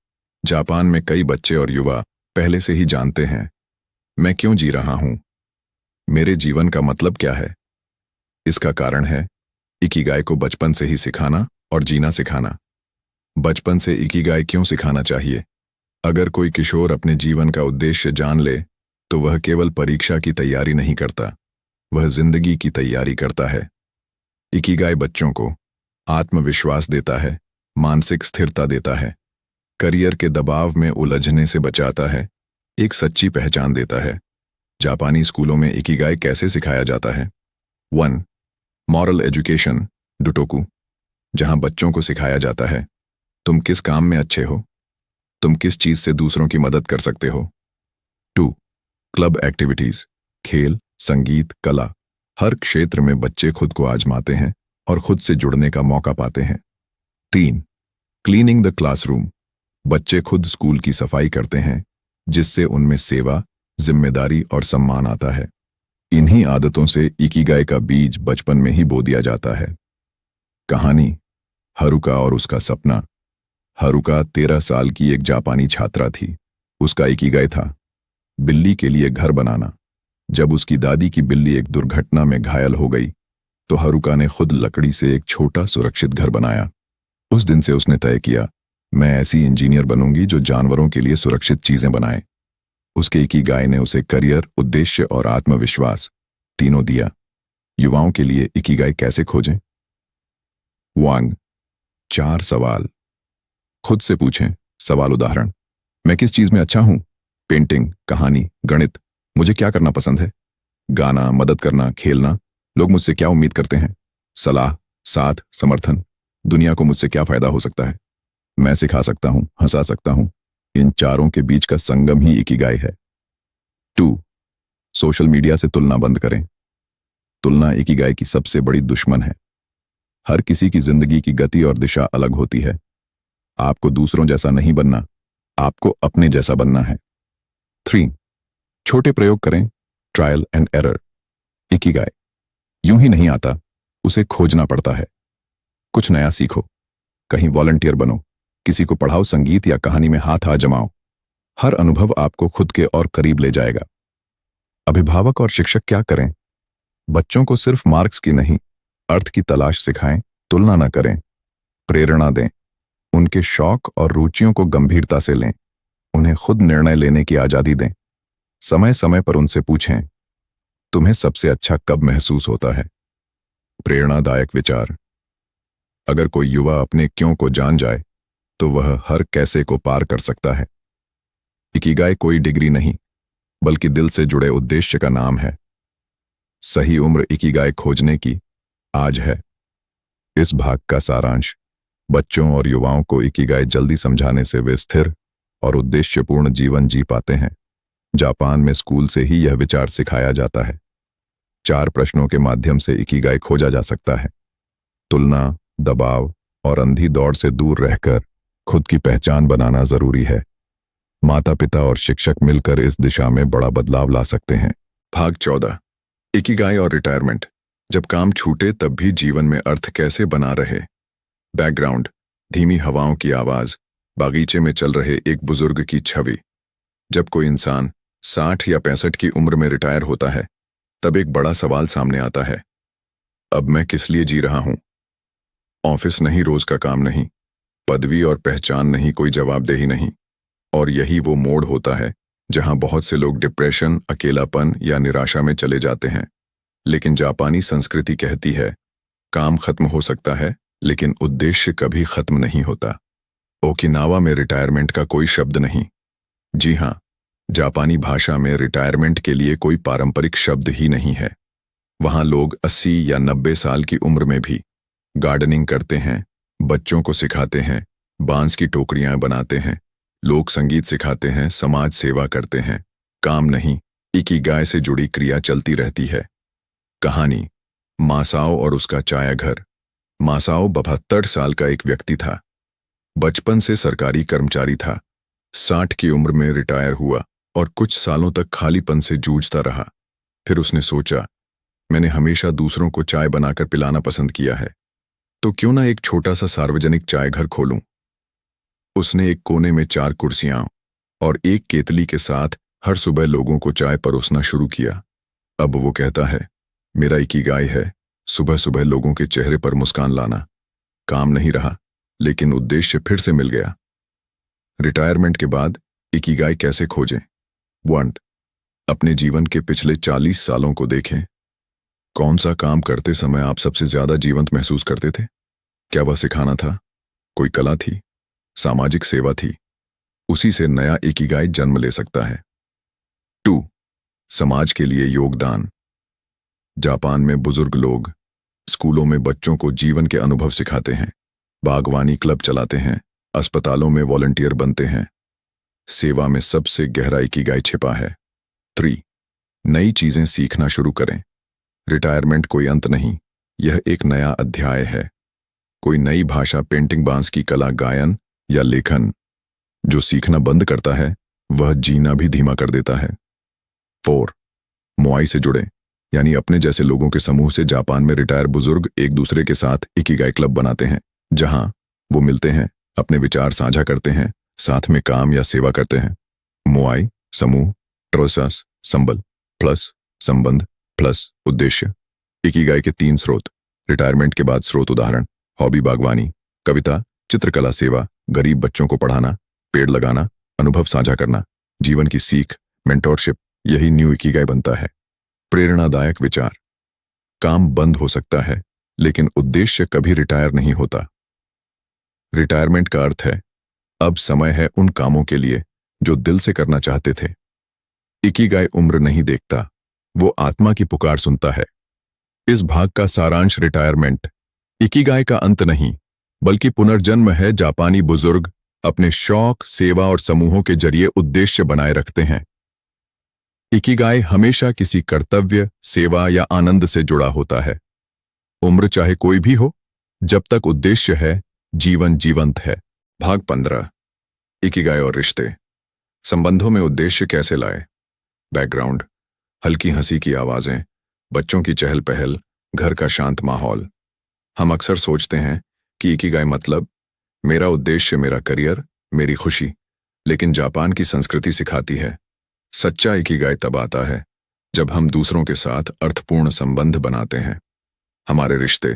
जापान में कई बच्चे और युवा पहले से ही जानते हैं, मैं क्यों जी रहा हूं, मेरे जीवन का मतलब क्या है। इसका कारण है इकिगाई को बचपन से ही सिखाना और जीना सिखाना। बचपन से इकिगाई क्यों सिखाना चाहिए? अगर कोई किशोर अपने जीवन का उद्देश्य जान ले, तो वह केवल परीक्षा की तैयारी नहीं करता, वह जिंदगी की तैयारी करता है। इकिगाई बच्चों को आत्मविश्वास देता है, मानसिक स्थिरता देता है, करियर के दबाव में उलझने से बचाता है, एक सच्ची पहचान देता है। जापानी स्कूलों में इकिगाई कैसे सिखाया जाता है? 1. मॉरल एजुकेशन, डुटोकू, जहां बच्चों को सिखाया जाता है, तुम किस काम में अच्छे हो, तुम किस चीज से दूसरों की मदद कर सकते हो। 2. क्लब एक्टिविटीज, खेल, संगीत, कला, हर क्षेत्र में बच्चे खुद को आजमाते हैं और खुद से जुड़ने का मौका पाते हैं। 3. क्लीनिंग द क्लासरूम, बच्चे खुद स्कूल की सफाई करते हैं, जिससे उनमें सेवा, जिम्मेदारी और सम्मान आता है। इन्हीं आदतों से इकिगाई का बीज बचपन में ही बो दिया जाता है। कहानी, हारुका और उसका सपना। हारुका 13 साल की एक जापानी छात्रा थी। उसका इकिगाई था बिल्ली के लिए घर बनाना। जब उसकी दादी की बिल्ली एक दुर्घटना में घायल हो गई, तो हारुका ने खुद लकड़ी से एक छोटा सुरक्षित घर बनाया। उस दिन से उसने तय किया, मैं ऐसी इंजीनियर बनूंगी जो जानवरों के लिए सुरक्षित चीजें बनाए। उसके इकिगाई ने उसे करियर, उद्देश्य और आत्मविश्वास तीनों दिया। युवाओं के लिए इकिगाई कैसे खोजें? 1. 4 सवाल खुद से पूछें। सवाल उदाहरण, मैं किस चीज में अच्छा हूं? पेंटिंग, कहानी, गणित। मुझे क्या करना पसंद है? गाना, मदद करना, खेलना। लोग मुझसे क्या उम्मीद करते हैं? सलाह, साथ, समर्थन। दुनिया को मुझसे क्या फायदा हो सकता है? मैं सिखा सकता हूं, हंसा सकता हूं। इन चारों के बीच का संगम ही इकिगाई है। 2. सोशल मीडिया से तुलना बंद करें। तुलना इकिगाई की सबसे बड़ी दुश्मन है। हर किसी की जिंदगी की गति और दिशा अलग होती है। आपको दूसरों जैसा नहीं बनना, आपको अपने जैसा बनना है। 3. छोटे प्रयोग करें, ट्रायल एंड एरर। इकिगाई यूं ही नहीं आता, उसे खोजना पड़ता है। कुछ नया सीखो, कहीं वॉलंटियर बनो, किसी को पढ़ाओ, संगीत या कहानी में हाथ आजमाओ। हर अनुभव आपको खुद के और करीब ले जाएगा। अभिभावक और शिक्षक क्या करें? बच्चों को सिर्फ मार्क्स की नहीं, अर्थ की तलाश सिखाएं, तुलना न करें, प्रेरणा दें, उनके शौक और रुचियों को गंभीरता से लें, उन्हें खुद निर्णय लेने की आजादी दें। समय समय पर उनसे पूछें, तुम्हें सबसे अच्छा कब महसूस होता है? प्रेरणादायक विचार। अगर कोई युवा अपने क्यों को जान जाए तो वह हर कैसे को पार कर सकता है। इकिगाई कोई डिग्री नहीं, बल्कि दिल से जुड़े उद्देश्य का नाम है। सही उम्र इकिगाई खोजने की आज है। इस भाग का सारांश। बच्चों और युवाओं को इकिगाई जल्दी समझाने से वे स्थिर और उद्देश्यपूर्ण जीवन जी पाते हैं। जापान में स्कूल से ही यह विचार सिखाया जाता है। 4 प्रश्नों के माध्यम से इकिगाई खोजा जा सकता है। तुलना, दबाव और अंधी दौड़ से दूर रहकर खुद की पहचान बनाना जरूरी है। माता पिता और शिक्षक मिलकर इस दिशा में बड़ा बदलाव ला सकते हैं। भाग 14। इकिगाई और रिटायरमेंट। जब काम छूटे तब भी जीवन में अर्थ कैसे बना रहे। बैकग्राउंड, धीमी हवाओं की आवाज, बागीचे में चल रहे एक बुजुर्ग की छवि। जब कोई इंसान 60 या 65 की उम्र में रिटायर होता है तब एक बड़ा सवाल सामने आता है, अब मैं किस लिए जी रहा हूं। ऑफिस नहीं, रोज का काम नहीं, पदवी और पहचान नहीं, कोई जवाबदेही नहीं। और यही वो मोड़ होता है जहां बहुत से लोग डिप्रेशन, अकेलापन या निराशा में चले जाते हैं। लेकिन जापानी संस्कृति कहती है, काम खत्म हो सकता है लेकिन उद्देश्य कभी खत्म नहीं होता। ओकिनावा में रिटायरमेंट का कोई शब्द नहीं। जी हां, जापानी भाषा में रिटायरमेंट के लिए कोई पारंपरिक शब्द ही नहीं है। वहां लोग 80 या 90 साल की उम्र में भी गार्डनिंग करते हैं, बच्चों को सिखाते हैं, बांस की टोकरियां बनाते हैं, लोक संगीत सिखाते हैं, समाज सेवा करते हैं। काम नहीं, इकिगाई से जुड़ी क्रिया चलती रहती है। कहानी, मासाओ और उसका चाय घर। मासाओ 72 साल का एक व्यक्ति था। बचपन से सरकारी कर्मचारी था। 60 की उम्र में रिटायर हुआ और कुछ सालों तक खालीपन से जूझता रहा। फिर उसने सोचा, मैंने हमेशा दूसरों को चाय बनाकर पिलाना पसंद किया है, तो क्यों ना एक छोटा सा सार्वजनिक चाय घर खोलूं। उसने एक कोने में 4 कुर्सियां और एक केतली के साथ हर सुबह लोगों को चाय परोसना शुरू किया। अब वो कहता है, मेरा इकिगाई है सुबह सुबह लोगों के चेहरे पर मुस्कान लाना। काम नहीं रहा, लेकिन उद्देश्य फिर से मिल गया। रिटायरमेंट के बाद इकिगाई कैसे खोजें। 1. अपने जीवन के पिछले 40 सालों को देखें। कौन सा काम करते समय आप सबसे ज्यादा जीवंत महसूस करते थे? क्या वह सिखाना था? कोई कला थी? सामाजिक सेवा थी? उसी से नया इकिगाई जन्म ले सकता है। 2. समाज के लिए योगदान। जापान में बुजुर्ग लोग स्कूलों में बच्चों को जीवन के अनुभव सिखाते हैं, बागवानी क्लब चलाते हैं, अस्पतालों में वॉलंटियर बनते हैं। सेवा में सबसे गहरा इकिगाई छिपा है। 3. नई चीजें सीखना शुरू करें। रिटायरमेंट कोई अंत नहीं, यह एक नया अध्याय है। कोई नई भाषा, पेंटिंग, बांस की कला, गायन या लेखन। जो सीखना बंद करता है वह जीना भी धीमा कर देता है। 4. मुआई से जुड़े, यानी अपने जैसे लोगों के समूह से। जापान में रिटायर बुजुर्ग एक दूसरे के साथ इकिगाई क्लब बनाते हैं, जहां वो मिलते हैं, अपने विचार साझा करते हैं, साथ में काम या सेवा करते हैं। मुआई, समूह, ट्रोसास, संबल, प्लस संबंध, प्लस उद्देश्य। इकिगाई के 3 स्रोत। रिटायरमेंट के बाद स्रोत उदाहरण, हॉबी बागवानी, कविता, चित्रकला, सेवा, गरीब बच्चों को पढ़ाना, पेड़ लगाना, अनुभव साझा करना, जीवन की सीख, मेंटोरशिप। यही न्यू इकिगाई बनता है। प्रेरणादायक विचार। काम बंद हो सकता है लेकिन उद्देश्य कभी रिटायर नहीं होता। रिटायरमेंट का अर्थ है, अब समय है उन कामों के लिए जो दिल से करना चाहते थे। इकिगाई उम्र नहीं देखता, वो आत्मा की पुकार सुनता है। इस भाग का सारांश। रिटायरमेंट इकिगाई का अंत नहीं, बल्कि पुनर्जन्म है। जापानी बुजुर्ग अपने शौक, सेवा और समूहों के जरिए उद्देश्य बनाए रखते हैं। इकिगाई हमेशा किसी कर्तव्य, सेवा या आनंद से जुड़ा होता है। उम्र चाहे कोई भी हो, जब तक उद्देश्य है, जीवन जीवंत है। भाग 15। इकिगाई और रिश्ते। संबंधों में उद्देश्य कैसे लाए। बैकग्राउंड, हल्की हंसी की आवाजें, बच्चों की चहल पहल, घर का शांत माहौल। हम अक्सर सोचते हैं कि इकिगाई मतलब मेरा उद्देश्य, मेरा करियर, मेरी खुशी। लेकिन जापान की संस्कृति सिखाती है, सच्चा इकिगाई तब आता है जब हम दूसरों के साथ अर्थपूर्ण संबंध बनाते हैं। हमारे रिश्ते,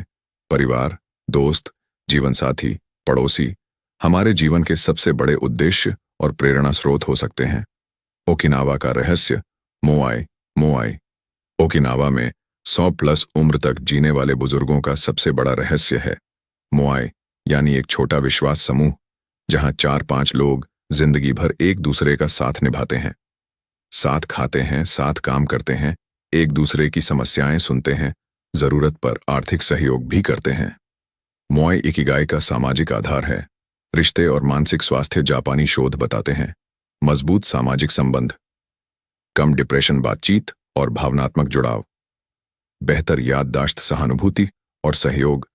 परिवार, दोस्त, जीवन साथी, पड़ोसी हमारे जीवन के सबसे बड़े उद्देश्य और प्रेरणा स्रोत हो सकते हैं। ओकिनावा का रहस्य। मोआई। ओकिनावा में 100+ उम्र तक जीने वाले बुजुर्गों का सबसे बड़ा रहस्य है मुआय, यानी एक छोटा विश्वास समूह जहां 4-5 लोग जिंदगी भर एक दूसरे का साथ निभाते हैं, साथ खाते हैं, साथ काम करते हैं, एक दूसरे की समस्याएं सुनते हैं, जरूरत पर आर्थिक सहयोग भी करते हैं। मुआय इकिगाई का सामाजिक आधार है। रिश्ते और मानसिक स्वास्थ्य जापानी शोध बताते हैं। मजबूत सामाजिक संबंध, कम डिप्रेशन, बातचीत और भावनात्मक जुड़ाव, बेहतर याददाश्त, सहानुभूति और सहयोग,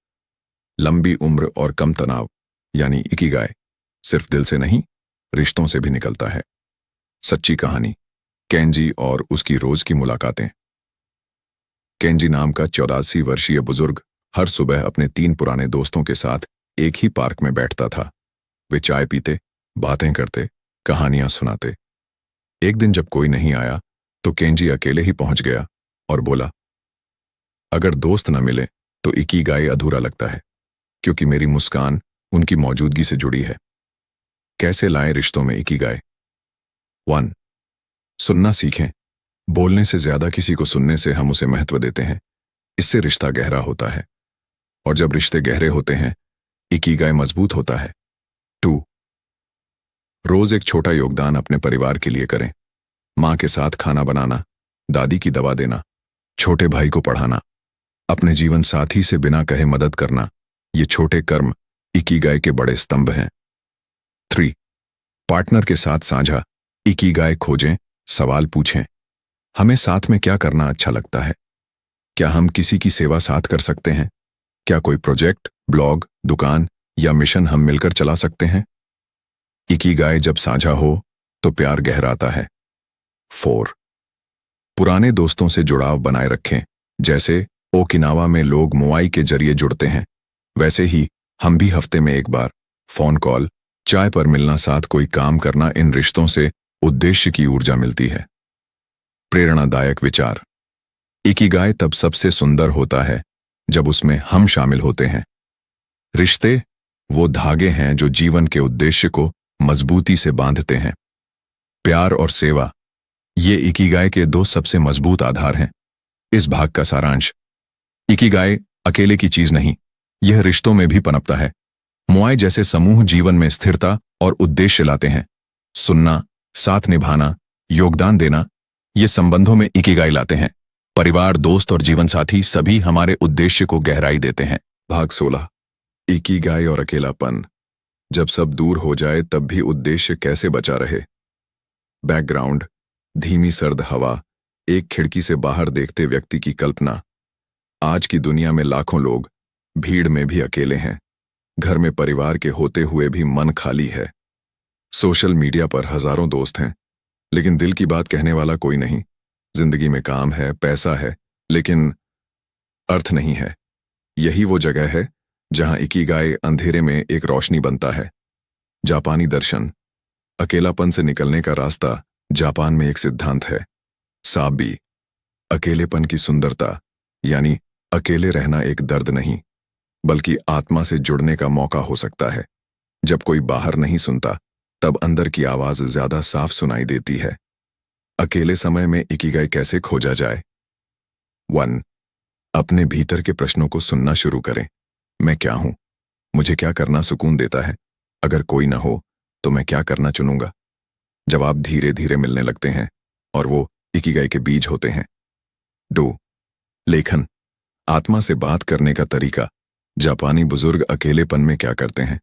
लंबी उम्र और कम तनाव, यानी इकिगाई सिर्फ दिल से नहीं, रिश्तों से भी निकलता है। सच्ची कहानी, केंजी और उसकी रोज की मुलाकातें। केंजी नाम का 84 वर्षीय बुजुर्ग हर सुबह अपने 3 पुराने दोस्तों के साथ एक ही पार्क में बैठता था। वे चाय पीते, बातें करते, कहानियां सुनाते। एक दिन जब कोई नहीं आया तो केंजी अकेले ही पहुंच गया और बोला, अगर दोस्त न मिले तो इकिगाई अधूरा लगता है, क्योंकि मेरी मुस्कान उनकी मौजूदगी से जुड़ी है। कैसे लाएं रिश्तों में इकिगाई? 1. सुनना सीखें। बोलने से ज्यादा किसी को सुनने से हम उसे महत्व देते हैं। इससे रिश्ता गहरा होता है, और जब रिश्ते गहरे होते हैं, इकिगाई मजबूत होता है। 2. रोज एक छोटा योगदान अपने परिवार के लिए करें। मां के साथ खाना बनाना, दादी की दवा देना, छोटे भाई को पढ़ाना, अपने जीवन साथी से बिना कहे मदद करना, ये छोटे कर्म इकिगाई के बड़े स्तंभ हैं। 3. पार्टनर के साथ साझा। इकिगाई खोजें, सवाल पूछें। हमें साथ में क्या करना अच्छा लगता है? क्या हम किसी की सेवा साथ कर सकते हैं? क्या कोई प्रोजेक्ट, ब्लॉग, दुकान या मिशन हम मिलकर चला सकते हैं? इकिगाई जब साझा हो तो प्यार गहराता है। 4. पुराने दोस्तों से जुड़ाव बनाए रखें। जैसे ओकिनावा में लोग मुआई के जरिए जुड़ते हैं, वैसे ही हम भी हफ्ते में एक बार फोन कॉल, चाय पर मिलना, साथ कोई काम करना, इन रिश्तों से उद्देश्य की ऊर्जा मिलती है। प्रेरणादायक विचार। इकिगाई तब सबसे सुंदर होता है जब उसमें हम शामिल होते हैं। रिश्ते वो धागे हैं जो जीवन के उद्देश्य को मजबूती से बांधते हैं। प्यार और सेवा, ये इकिगाई के 2 सबसे मजबूत आधार हैं। इस भाग का सारांश, इकिगाई अकेले की चीज नहीं, यह रिश्तों में भी पनपता है। मुआई जैसे समूह जीवन में स्थिरता और उद्देश्य लाते हैं। सुनना, साथ निभाना, योगदान देना, ये संबंधों में इकिगाई लाते हैं। परिवार, दोस्त और जीवन साथी सभी हमारे उद्देश्य को गहराई देते हैं। भाग 16, इकिगाई और अकेलापन। जब सब दूर हो जाए तब भी उद्देश्य कैसे बचा रहे? बैकग्राउंड, धीमी सर्द हवा, एक खिड़की से बाहर देखते व्यक्ति की कल्पना। आज की दुनिया में लाखों लोग, भीड़ में भी अकेले हैं। घर में परिवार के होते हुए भी मन खाली है। सोशल मीडिया पर हजारों दोस्त हैं, लेकिन दिल की बात कहने वाला कोई नहीं। जिंदगी में काम है, पैसा है, लेकिन अर्थ नहीं है। यही वो जगह है जहां इकिगाई अंधेरे में एक रोशनी बनता है। जापानी दर्शन। अकेलापन से निकलने का रास्ता जापान में एक सिद्धांत है, साबी। अकेलेपन की सुंदरता, यानी अकेले रहना एक दर्द नहीं, बल्कि आत्मा से जुड़ने का मौका हो सकता है। जब कोई बाहर नहीं सुनता, तब अंदर की आवाज ज्यादा साफ सुनाई देती है। अकेले समय में इकिगाई कैसे खोजा जाए? 1. अपने भीतर के प्रश्नों को सुनना शुरू करें। मैं क्या हूं? मुझे क्या करना सुकून देता है? अगर कोई ना हो तो मैं क्या करना चुनूंगा? जवाब धीरे धीरे मिलने लगते हैं, और वो इकिगाई के बीज होते हैं। 2. लेखन, आत्मा से बात करने का तरीका। जापानी बुजुर्ग अकेलेपन में क्या करते हैं?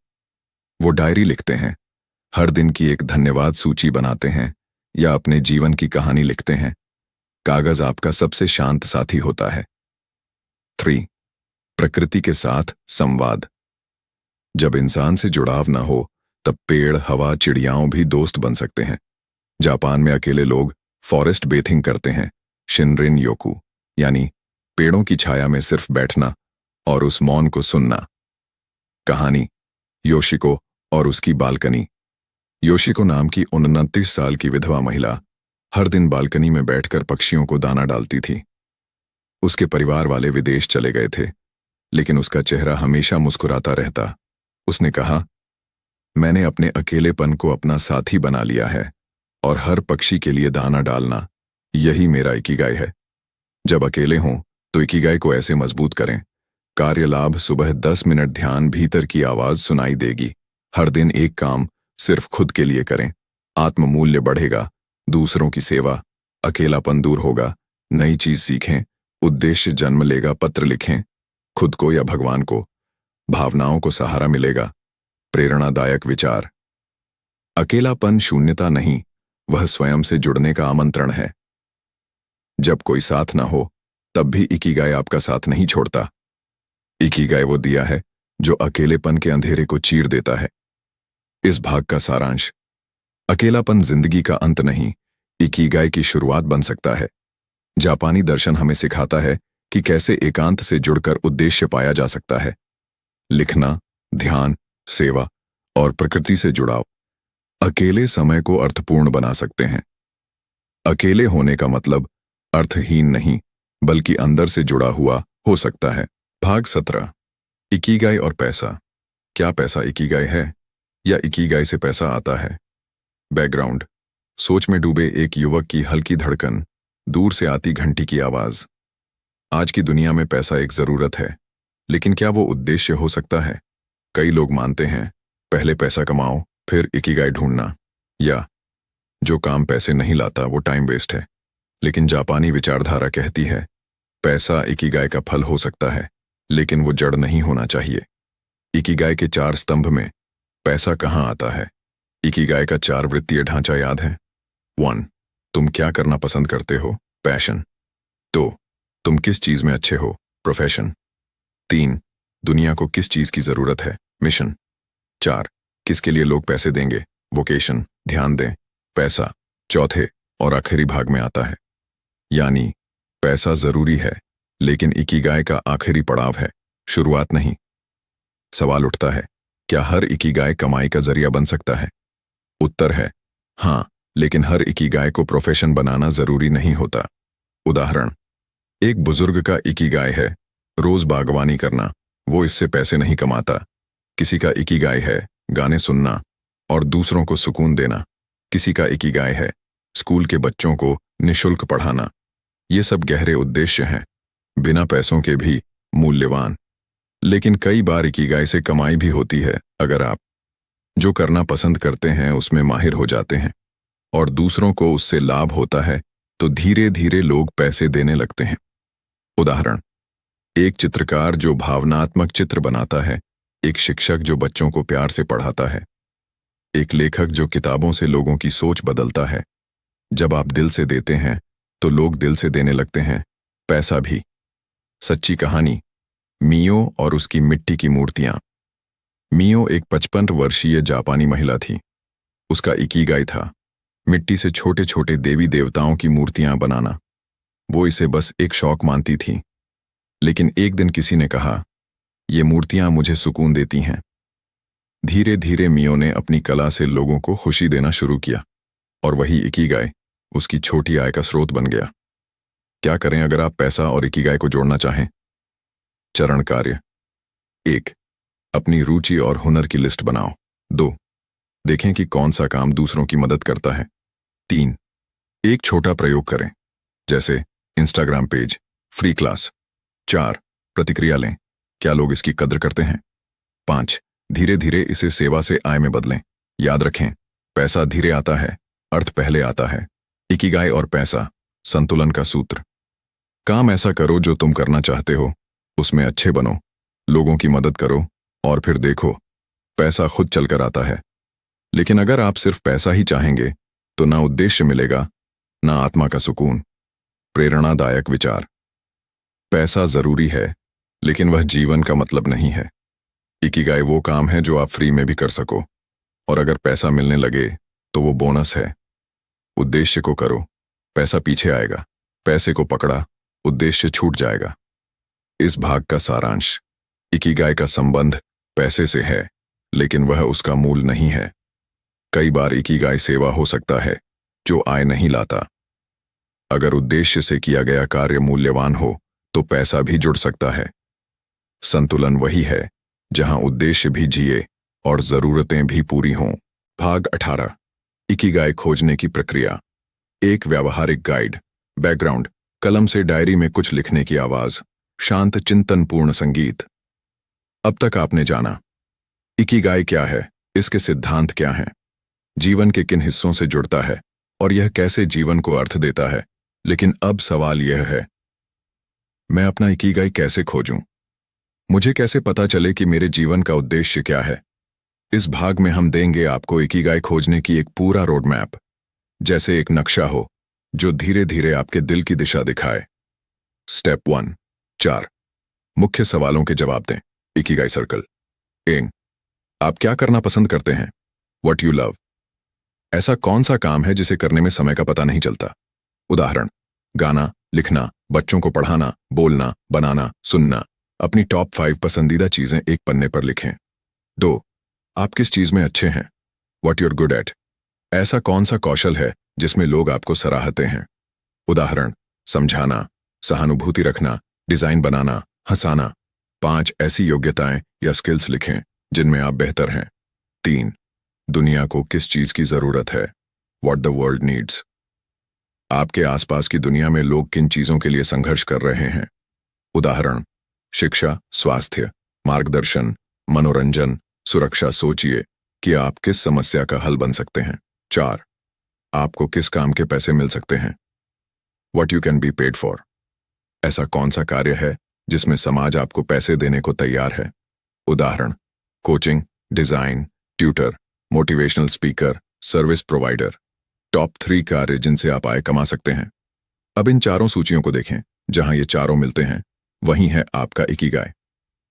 वो डायरी लिखते हैं, हर दिन की एक धन्यवाद सूची बनाते हैं, या अपने जीवन की कहानी लिखते हैं। कागज आपका सबसे शांत साथी होता है। 3. प्रकृति के साथ संवाद। जब इंसान से जुड़ाव ना हो, तब पेड़, हवा, चिड़ियाओं भी दोस्त बन सकते हैं। जापान में अकेले लोग फॉरेस्ट बेथिंग करते हैं, शिनरिन योकू, यानी पेड़ों की छाया में सिर्फ बैठना और उस मौन को सुनना। कहानी, योशिको और उसकी बालकनी। योशिको नाम की 29 साल की विधवा महिला हर दिन बालकनी में बैठकर पक्षियों को दाना डालती थी। उसके परिवार वाले विदेश चले गए थे, लेकिन उसका चेहरा हमेशा मुस्कुराता रहता। उसने कहा, मैंने अपने अकेलेपन को अपना साथी बना लिया है, और हर पक्षी के लिए दाना डालना, यही मेरा इकिगाई है। जब अकेले हों तो इकिगाई को ऐसे मजबूत करें। कार्य लाभ सुबह 10 मिनट ध्यान, भीतर की आवाज सुनाई देगी। हर दिन एक काम सिर्फ खुद के लिए करें। आत्म मूल्य बढ़ेगा, दूसरों की सेवा, अकेलापन दूर होगा। नई चीज सीखें, उद्देश्य जन्म लेगा। पत्र लिखें, खुद को या भगवान को, भावनाओं को सहारा मिलेगा। प्रेरणादायक विचार, अकेलापन शून्यता नहीं, वह स्वयं से जुड़ने का आमंत्रण है। जब कोई साथ न हो तब भी इकिगाई आपका साथ नहीं छोड़ता। इकिगाई वो दिया है जो अकेलेपन के अंधेरे को चीर देता है। इस भाग का सारांश, अकेलापन जिंदगी का अंत नहीं, इकिगाई की शुरुआत बन सकता है। जापानी दर्शन हमें सिखाता है कि कैसे एकांत से जुड़कर उद्देश्य पाया जा सकता है। लिखना, ध्यान, सेवा और प्रकृति से जुड़ाव अकेले समय को अर्थपूर्ण बना सकते हैं। अकेले होने का मतलब अर्थहीन नहीं, बल्कि अंदर से जुड़ा हुआ हो सकता है। भाग 17, इकिगाई और पैसा। क्या पैसा इकिगाई है या इकिगाई से पैसा आता है? बैकग्राउंड, सोच में डूबे एक युवक की हल्की धड़कन, दूर से आती घंटी की आवाज। आज की दुनिया में पैसा एक जरूरत है, लेकिन क्या वो उद्देश्य हो सकता है? कई लोग मानते हैं पहले पैसा कमाओ फिर इकिगाई ढूंढना, या जो काम पैसे नहीं लाता वो टाइम वेस्ट है। लेकिन जापानी विचारधारा कहती है पैसा इकिगाई का फल हो सकता है, लेकिन वो जड़ नहीं होना चाहिए। इकिगाई के 4 स्तंभ में पैसा कहाँ आता है? इकिगाई का 4 वृत्तीय ढांचा याद है? 1, तुम क्या करना पसंद करते हो? पैशन। 2, तुम किस चीज में अच्छे हो? प्रोफेशन। 3, दुनिया को किस चीज की जरूरत है? मिशन। 4, किसके लिए लोग पैसे देंगे? वोकेशन। ध्यान दें, पैसा चौथे और आखिरी भाग में आता है। यानी पैसा जरूरी है, लेकिन इकिगाई का आखिरी पड़ाव है, शुरुआत नहीं। सवाल उठता है, क्या हर इकिगाई कमाई का जरिया बन सकता है? उत्तर है हाँ, लेकिन हर इकिगाई को प्रोफेशन बनाना जरूरी नहीं होता। उदाहरण, एक बुजुर्ग का इकिगाई है रोज बागवानी करना, वो इससे पैसे नहीं कमाता। किसी का इकिगाई है गाने सुनना और दूसरों को सुकून देना। किसी का इकिगाई है स्कूल के बच्चों को निशुल्क पढ़ाना। ये सब गहरे उद्देश्य हैं, बिना पैसों के भी मूल्यवान। लेकिन कई बार इकिगाई से कमाई भी होती है अगर आप जो करना पसंद करते हैं उसमें माहिर हो जाते हैं और दूसरों को उससे लाभ होता है, तो धीरे धीरे लोग पैसे देने लगते हैं। उदाहरण, एक चित्रकार जो भावनात्मक चित्र बनाता है, एक शिक्षक जो बच्चों को प्यार से पढ़ाता है, एक लेखक जो किताबों से लोगों की सोच बदलता है। जब आप दिल से देते हैं तो लोग दिल से देने लगते हैं, पैसा भी। सच्ची कहानी, मियो और उसकी मिट्टी की मूर्तियां। मियो एक 55 वर्षीय जापानी महिला थी। उसका इकिगाई था मिट्टी से छोटे छोटे देवी देवताओं की मूर्तियां बनाना। वो इसे बस एक शौक मानती थी। लेकिन एक दिन किसी ने कहा, ये मूर्तियां मुझे सुकून देती हैं। धीरे धीरे मियो ने अपनी कला से लोगों को खुशी देना शुरू किया और वही इकिगाई उसकी छोटी आय का स्रोत बन गया। क्या करें अगर आप पैसा और इकिगाई को जोड़ना चाहें? चरण कार्य। 1, अपनी रुचि और हुनर की लिस्ट बनाओ। 2, देखें कि कौन सा काम दूसरों की मदद करता है। 3, एक छोटा प्रयोग करें, जैसे इंस्टाग्राम पेज, फ्री क्लास। 4, प्रतिक्रिया लें, क्या लोग इसकी कद्र करते हैं। 5, धीरे धीरे इसे सेवा से आय में बदलें। याद रखें, पैसा धीरे आता है, अर्थ पहले आता है। इकिगाई और पैसा, संतुलन का सूत्र। काम ऐसा करो जो तुम करना चाहते हो, उसमें अच्छे बनो, लोगों की मदद करो और फिर देखो पैसा खुद चलकर आता है। लेकिन अगर आप सिर्फ पैसा ही चाहेंगे तो ना उद्देश्य मिलेगा, ना आत्मा का सुकून। प्रेरणादायक विचार, पैसा जरूरी है, लेकिन वह जीवन का मतलब नहीं है। इकिगाई वो काम है जो आप फ्री में भी कर सको, और अगर पैसा मिलने लगे तो वो बोनस है। उद्देश्य को करो, पैसा पीछे आएगा। पैसे को पकड़ा, उद्देश्य छूट जाएगा। इस भाग का सारांश, इकिगाई का संबंध पैसे से है, लेकिन वह उसका मूल नहीं है। कई बार इकिगाई सेवा हो सकता है जो आय नहीं लाता। अगर उद्देश्य से किया गया कार्य मूल्यवान हो तो पैसा भी जुड़ सकता है। संतुलन वही है जहां उद्देश्य भी जिए और जरूरतें भी पूरी हों। भाग 18, इकिगाई खोजने की प्रक्रिया। एक व्यावहारिक गाइड। बैकग्राउंड, कलम से डायरी में कुछ लिखने की आवाज, शांत चिंतनपूर्ण संगीत। अब तक आपने जाना इकिगाई क्या है, इसके सिद्धांत क्या हैं, जीवन के किन हिस्सों से जुड़ता है और यह कैसे जीवन को अर्थ देता है। लेकिन अब सवाल यह है, मैं अपना इकिगाई कैसे खोजूं? मुझे कैसे पता चले कि मेरे जीवन का उद्देश्य क्या है? इस भाग में हम देंगे आपको इकिगाई खोजने की एक पूरा रोड मैप, जैसे एक नक्शा हो जो धीरे धीरे आपके दिल की दिशा दिखाए। स्टेप 1, 4 मुख्य सवालों के जवाब दें। Ikigai circle. 1, आप क्या करना पसंद करते हैं? What you love. ऐसा कौन सा काम है जिसे करने में समय का पता नहीं चलता? उदाहरण, गाना, लिखना, बच्चों को पढ़ाना, बोलना, बनाना, सुनना। अपनी टॉप 5 पसंदीदा चीजें एक पन्ने पर लिखें। 2, आप किस चीज में अच्छे हैं? What you're good at. ऐसा कौन सा कौशल है जिसमें लोग आपको सराहते हैं? उदाहरण, समझाना, सहानुभूति रखना, डिजाइन बनाना, हंसाना। 5 ऐसी योग्यताएं या स्किल्स लिखें जिनमें आप बेहतर हैं। 3, दुनिया को किस चीज की जरूरत है? What the world needs. आपके आसपास की दुनिया में लोग किन चीजों के लिए संघर्ष कर रहे हैं? उदाहरण, शिक्षा, स्वास्थ्य, मार्गदर्शन, मनोरंजन, सुरक्षा। सोचिए कि आप किस समस्या का हल बन सकते हैं। 4, आपको किस काम के पैसे मिल सकते हैं? What you can be paid for. ऐसा कौन सा कार्य है जिसमें समाज आपको पैसे देने को तैयार है? उदाहरण, coaching, design, tutor, motivational speaker, service provider. Top 3 कार्य जिनसे आप आय कमा सकते हैं। अब इन चारों सूचियों को देखें। जहां ये चारों मिलते हैं वहीं है आपका इकिगाई।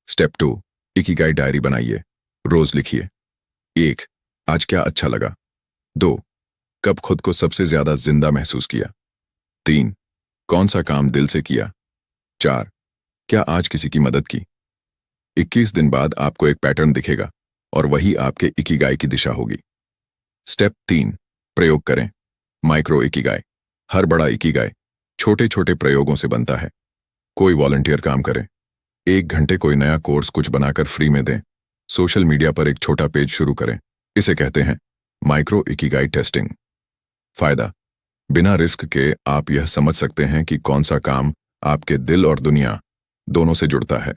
स्टेप 2, इकिगाई डायरी बनाइए। रोज लिखिए। 1, आज क्या अच्छा लगा। 2, कब खुद को सबसे ज्यादा जिंदा महसूस किया। 3, कौन सा काम दिल से किया। 4, क्या आज किसी की मदद की। 21 दिन बाद आपको एक पैटर्न दिखेगा और वही आपके इकिगाई की दिशा होगी। स्टेप 3, प्रयोग करें। Micro Ikigai. हर बड़ा इकिगाई छोटे छोटे प्रयोगों से बनता है। कोई वॉलंटियर काम करें, 1 घंटे कोई नया कोर्स कुछ बनाकर फ्री में दें, सोशल मीडिया पर एक छोटा पेज शुरू करें। इसे कहते हैं माइक्रो इकिगाई टेस्टिंग। फायदा, बिना रिस्क के आप यह समझ सकते हैं कि कौन सा काम आपके दिल और दुनिया दोनों से जुड़ता है।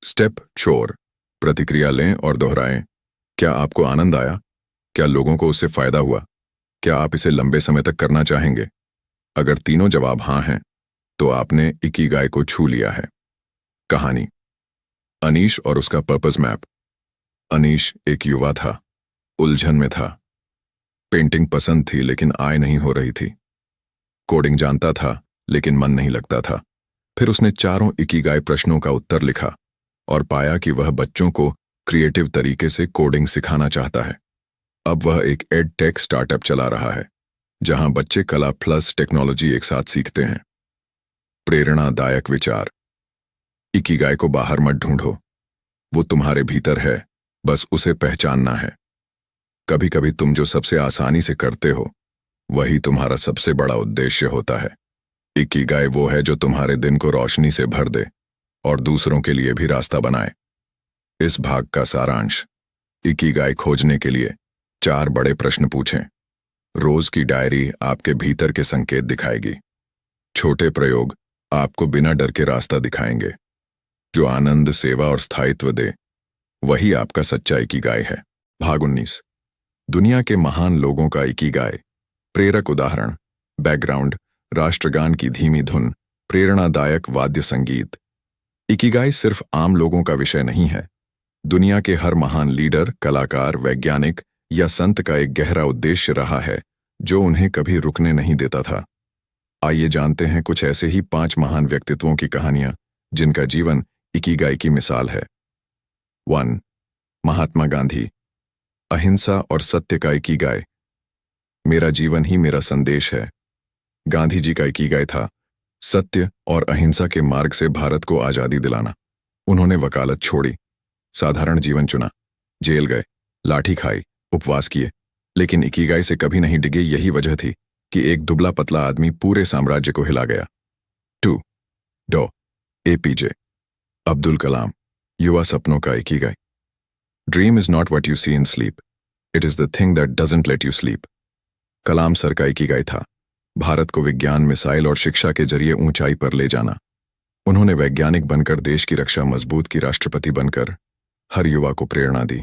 स्टेप 4, प्रतिक्रिया लें और दोहराएं। क्या आपको आनंद आया? क्या लोगों को उससे फायदा हुआ? क्या आप इसे लंबे समय तक करना चाहेंगे? अगर तीनों जवाब हाँ हैं, तो आपने इकिगाई को छू लिया है। कहानी, अनीश और उसका पर्पस मैप। अनीश एक युवा था, उलझन में था। पेंटिंग पसंद थी लेकिन आय नहीं हो रही थी। कोडिंग जानता था लेकिन मन नहीं लगता था। फिर उसने चारों इकिगाई प्रश्नों का उत्तर लिखा और पाया कि वह बच्चों को क्रिएटिव तरीके से कोडिंग सिखाना चाहता है। अब वह एक एड टेक स्टार्टअप चला रहा है, जहां बच्चे कला प्लस टेक्नोलॉजी एक साथ सीखते हैं। प्रेरणादायक विचार, इकिगाई को बाहर मत ढूंढो, वो तुम्हारे भीतर है, बस उसे पहचानना है। कभी कभी तुम जो सबसे आसानी से करते हो वही तुम्हारा सबसे बड़ा उद्देश्य होता है। इकिगाई वो है जो तुम्हारे दिन को रोशनी से भर दे और दूसरों के लिए भी रास्ता बनाए। इस भाग का सारांश, इकिगाई खोजने के लिए 4 बड़े प्रश्न पूछें। रोज की डायरी आपके भीतर के संकेत दिखाएगी। छोटे प्रयोग आपको बिना डर के रास्ता दिखाएंगे। जो आनंद, सेवा और स्थायित्व दे, वही आपका सच्चा इकिगाई है। भाग 19, दुनिया के महान लोगों का इकिगाई। प्रेरक उदाहरण, बैकग्राउंड, राष्ट्रगान की धीमी धुन, प्रेरणादायक वाद्य संगीत। इकिगाई सिर्फ आम लोगों का विषय नहीं है। दुनिया के हर महान लीडर, कलाकार, वैज्ञानिक या संत का एक गहरा उद्देश्य रहा है जो उन्हें कभी रुकने नहीं देता था। आइए जानते हैं कुछ ऐसे ही 5 महान व्यक्तित्वों की कहानियां जिनका जीवन इकिगाई की मिसाल है। 1, महात्मा गांधी। अहिंसा और सत्य का इकिगाई। मेरा जीवन ही मेरा संदेश है। गांधी जी का इकिगाई था सत्य और अहिंसा के मार्ग से भारत को आजादी दिलाना। उन्होंने वकालत छोड़ी, साधारण जीवन चुना, जेल गए, लाठी खाई, उपवास किए, लेकिन इकिगाई से कभी नहीं डिगे। यही वजह थी कि एक दुबला पतला आदमी पूरे साम्राज्य को हिला गया। 2, डॉ APJ अब्दुल कलाम। युवा सपनों का ikigai. Dream is not what you see in sleep, it is the thing that doesn't let you sleep. Kalam sir का इकिगाई था भारत को विज्ञान, मिसाइल और शिक्षा के जरिए ऊंचाई पर ले जाना। उन्होंने वैज्ञानिक बनकर देश की रक्षा मजबूत की, राष्ट्रपति बनकर हर युवा को प्रेरणा दी।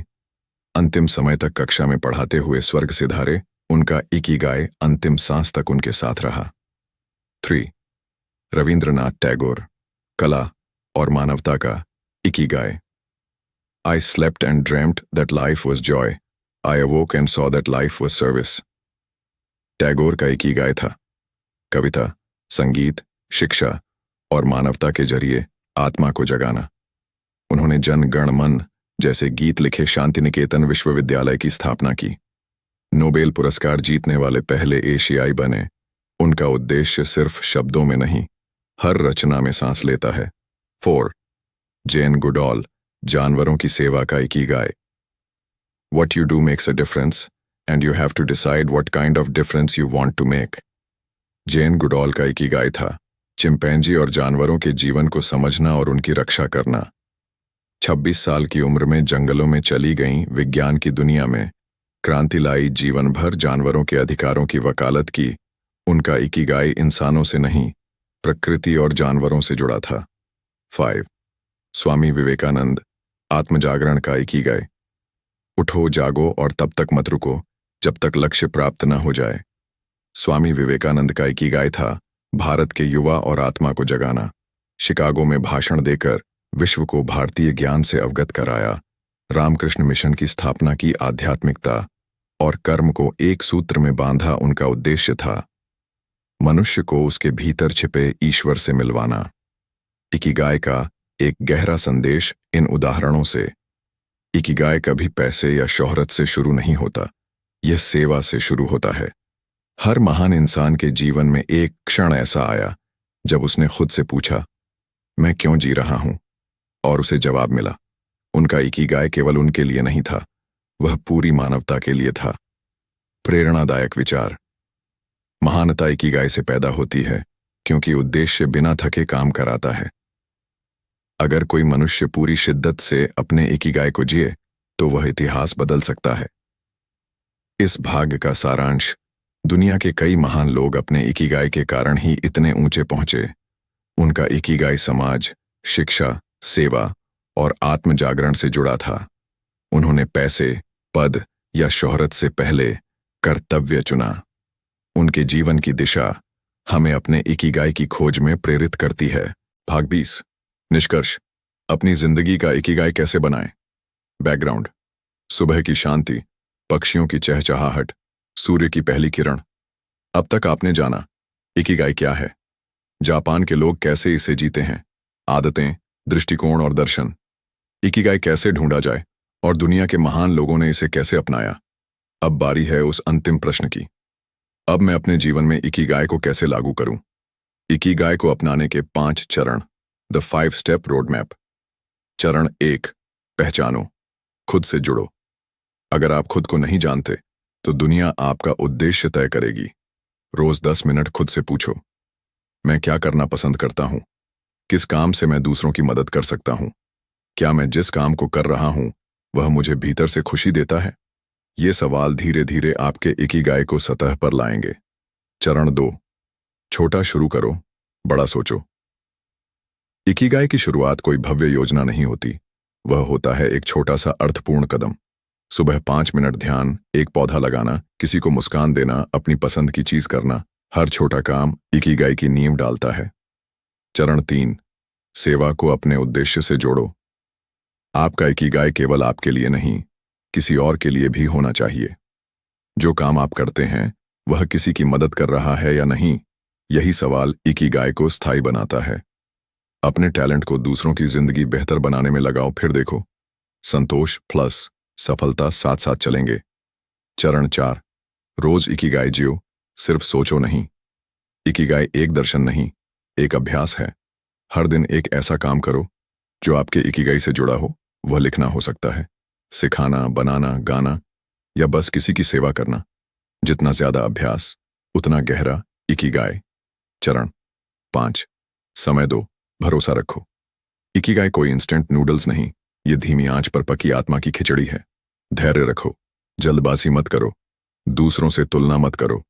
अंतिम समय तक कक्षा में पढ़ाते हुए स्वर्ग सिधारे, उनका इकिगाई अंतिम सांस तक उनके साथ रहा। 3. रविंद्रनाथ टैगोर, कला और मानवता का Ikigai. I slept and dreamt that life was joy. I awoke and saw that life was service. Tagore का इकिगाई था कविता, संगीत, शिक्षा और मानवता के जरिए आत्मा को जगाना। उन्होंने जन गण मन जैसे गीत लिखे शांति निकेतन विश्वविद्यालय की स्थापना की। नोबेल पुरस्कार जीतने वाले पहले एशियाई बने। उनका उद्देश्य सिर्फ शब्दों में नहीं, हर रचना में सांस लेता है। 4. जेन गुडॉल, जानवरों की सेवा का Ikigai. What you do makes a difference, and you have to decide what kind of difference you want to make. Jane Goodall का इकिगाई था चिंपैंजी और जानवरों के जीवन को समझना और उनकी रक्षा करना। 26 साल की उम्र में जंगलों में चली गईं, विज्ञान की दुनिया में क्रांति लाई, जीवन भर जानवरों के अधिकारों की वकालत की। उनका इकिगाई इंसानों से नहीं, प्रकृति और जानवरों से जुड़ा था। 5. स्वामी विवेकानंद, आत्मजागरण का इकिगाई। उठो, जागो और तब तक मत रुको जब तक लक्ष्य प्राप्त न हो जाए। स्वामी विवेकानंद का इकिगाई था भारत के युवा और आत्मा को जगाना। शिकागो में भाषण देकर विश्व को भारतीय ज्ञान से अवगत कराया। रामकृष्ण मिशन की स्थापना की, आध्यात्मिकता और कर्म को एक सूत्र में बांधा उनका उद्देश्य था मनुष्य को उसके भीतर छिपे ईश्वर से मिलवाना। इकिगाई का एक गहरा संदेश इन उदाहरणों से। इकिगाई कभी पैसे या शोहरत से शुरू नहीं होता, यह सेवा से शुरू होता है। हर महान इंसान के जीवन में एक क्षण ऐसा आया जब उसने खुद से पूछा, मैं क्यों जी रहा हूं, और उसे जवाब मिला। उनका इकिगाई केवल उनके लिए नहीं था, वह पूरी मानवता के लिए था। प्रेरणादायक विचार। महानता इकिगाई से पैदा होती है क्योंकि उद्देश्य बिना थके काम कराता है। अगर कोई मनुष्य पूरी शिद्दत से अपने इकिगाई को जिए तो वह इतिहास बदल सकता है। इस भाग का सारांश, दुनिया के कई महान लोग अपने इकिगाई के कारण ही इतने ऊंचे पहुंचे। उनका इकिगाई समाज, शिक्षा, सेवा और आत्म जागरण से जुड़ा था। उन्होंने पैसे, पद या शोहरत से पहले कर्तव्य चुना। उनके जीवन की दिशा हमें अपने इकिगाई की खोज में प्रेरित करती है। भाग 20, निष्कर्ष। अपनी जिंदगी का इकिगाई कैसे बनाएं? बैकग्राउंड, सुबह की शांति, पक्षियों की चहचहाहट, सूर्य की पहली किरण। अब तक आपने जाना इकिगाई क्या है, जापान के लोग कैसे इसे जीते हैं, आदतें, दृष्टिकोण और दर्शन। इकिगाई कैसे ढूंढा जाए और दुनिया के महान लोगों ने इसे कैसे अपनाया। अब बारी है उस अंतिम प्रश्न की, अब मैं अपने जीवन में इकिगाई को कैसे लागू करूं? इकिगाई को अपनाने के 5 चरण, द 5 स्टेप रोड मैप। चरण 1, पहचानो, खुद से जुड़ो। अगर आप खुद को नहीं जानते तो दुनिया आपका उद्देश्य तय करेगी। रोज 10 मिनट खुद से पूछो, मैं क्या करना पसंद करता हूं? किस काम से मैं दूसरों की मदद कर सकता हूं? क्या मैं जिस काम को कर रहा हूं वह मुझे भीतर से खुशी देता है? ये सवाल धीरे धीरे आपके इकिगाई को सतह पर लाएंगे। चरण 2, छोटा शुरू करो, बड़ा सोचो। इकिगाई की शुरुआत कोई भव्य योजना नहीं होती, वह होता है एक छोटा सा अर्थपूर्ण कदम। सुबह 5 मिनट ध्यान, एक पौधा लगाना, किसी को मुस्कान देना, अपनी पसंद की चीज करना। हर छोटा काम इकिगाई की नींव डालता है। चरण 3, सेवा को अपने उद्देश्य से जोड़ो। आपका इकिगाई केवल आपके लिए नहीं, किसी और के लिए भी होना चाहिए। जो काम आप करते हैं वह किसी की मदद कर रहा है या नहीं, यही सवाल इकिगाई को स्थायी बनाता है। अपने टैलेंट को दूसरों की जिंदगी बेहतर बनाने में लगाओ, फिर देखो संतोष प्लस सफलता साथ साथ चलेंगे। चरण 4, रोज इकिगाई जियो, सिर्फ सोचो नहीं। इकिगाई एक दर्शन नहीं, एक अभ्यास है। हर दिन एक ऐसा काम करो जो आपके इकिगाई से जुड़ा हो। वह लिखना हो सकता है, सिखाना, बनाना, गाना या बस किसी की सेवा करना। जितना ज्यादा अभ्यास उतना गहरा इकिगाई। चरण 5, समय दो, भरोसा रखो। इकिगाई कोई इंस्टेंट नूडल्स नहीं, ये धीमी आंच पर पकी आत्मा की खिचड़ी है। धैर्य रखो, जल्दबाजी मत करो, दूसरों से तुलना मत करो।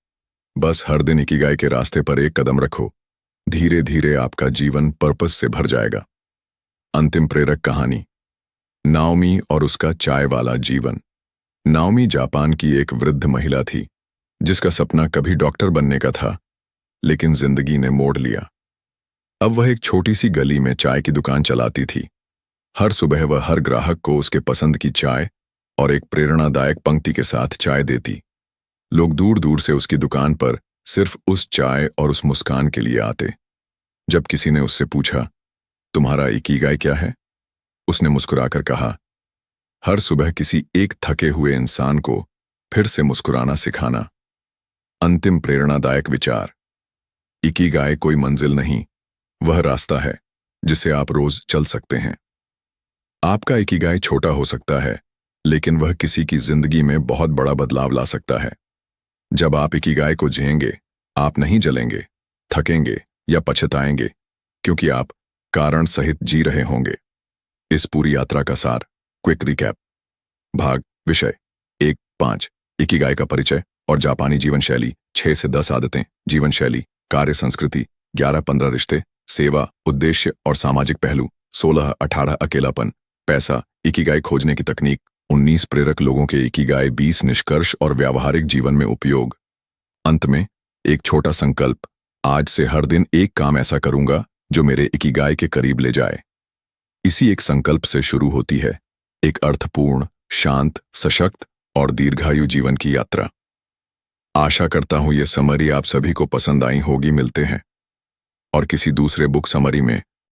बस हर दिन इकिगाई के रास्ते पर एक कदम रखो, धीरे धीरे आपका जीवन पर्पस से भर जाएगा। अंतिम प्रेरक कहानी, नाओमी और उसका चाय वाला जीवन। नाओमी जापान की एक वृद्ध महिला थी जिसका सपना कभी डॉक्टर बनने का था, लेकिन जिंदगी ने मोड़ लिया। अब वह एक छोटी सी गली में चाय की दुकान चलाती थी। हर सुबह वह हर ग्राहक को उसके पसंद की चाय और एक प्रेरणादायक पंक्ति के साथ चाय देती। लोग दूर दूर से उसकी दुकान पर सिर्फ उस चाय और उस मुस्कान के लिए आते। जब किसी ने उससे पूछा, तुम्हारा इकिगाई क्या है, उसने मुस्कुराकर कहा, हर सुबह किसी एक थके हुए इंसान को फिर से मुस्कुराना सिखाना। अंतिम प्रेरणादायक विचार, इकिगाई कोई मंजिल नहीं, वह रास्ता है जिसे आप रोज चल सकते हैं। आपका इकिगाई छोटा हो सकता है, लेकिन वह किसी की जिंदगी में बहुत बड़ा बदलाव ला सकता है। जब आप इकिगाई को जिएंगे, आप नहीं जलेंगे, थकेंगे या पछताएंगे, क्योंकि आप कारण सहित जी रहे होंगे। इस पूरी यात्रा का सार, क्विक रिकैप। भाग, विषय 1.5, इकिगाई का परिचय और जापानी जीवन शैली। 6 से 10 आदतें, जीवन शैली, कार्य संस्कृति। 11-15 रिश्ते, सेवा, उद्देश्य और सामाजिक पहलू। 16-18 अकेलापन, पैसा, इकिगाई खोजने की तकनीक। 19 प्रेरक लोगों के इकिगाई, 20 निष्कर्ष और व्यावहारिक जीवन में उपयोग। अंत में एक छोटा संकल्प, आज से हर दिन एक काम ऐसा करूंगा जो मेरे इकिगाई के करीब ले जाए। इसी एक संकल्प से शुरू होती है एक अर्थपूर्ण, शांत, सशक्त और दीर्घायु जीवन की यात्रा। आशा करता हूं यह समरी आप सभी को पसंद आई होगी। मिलते हैं और किसी दूसरे बुक समरी में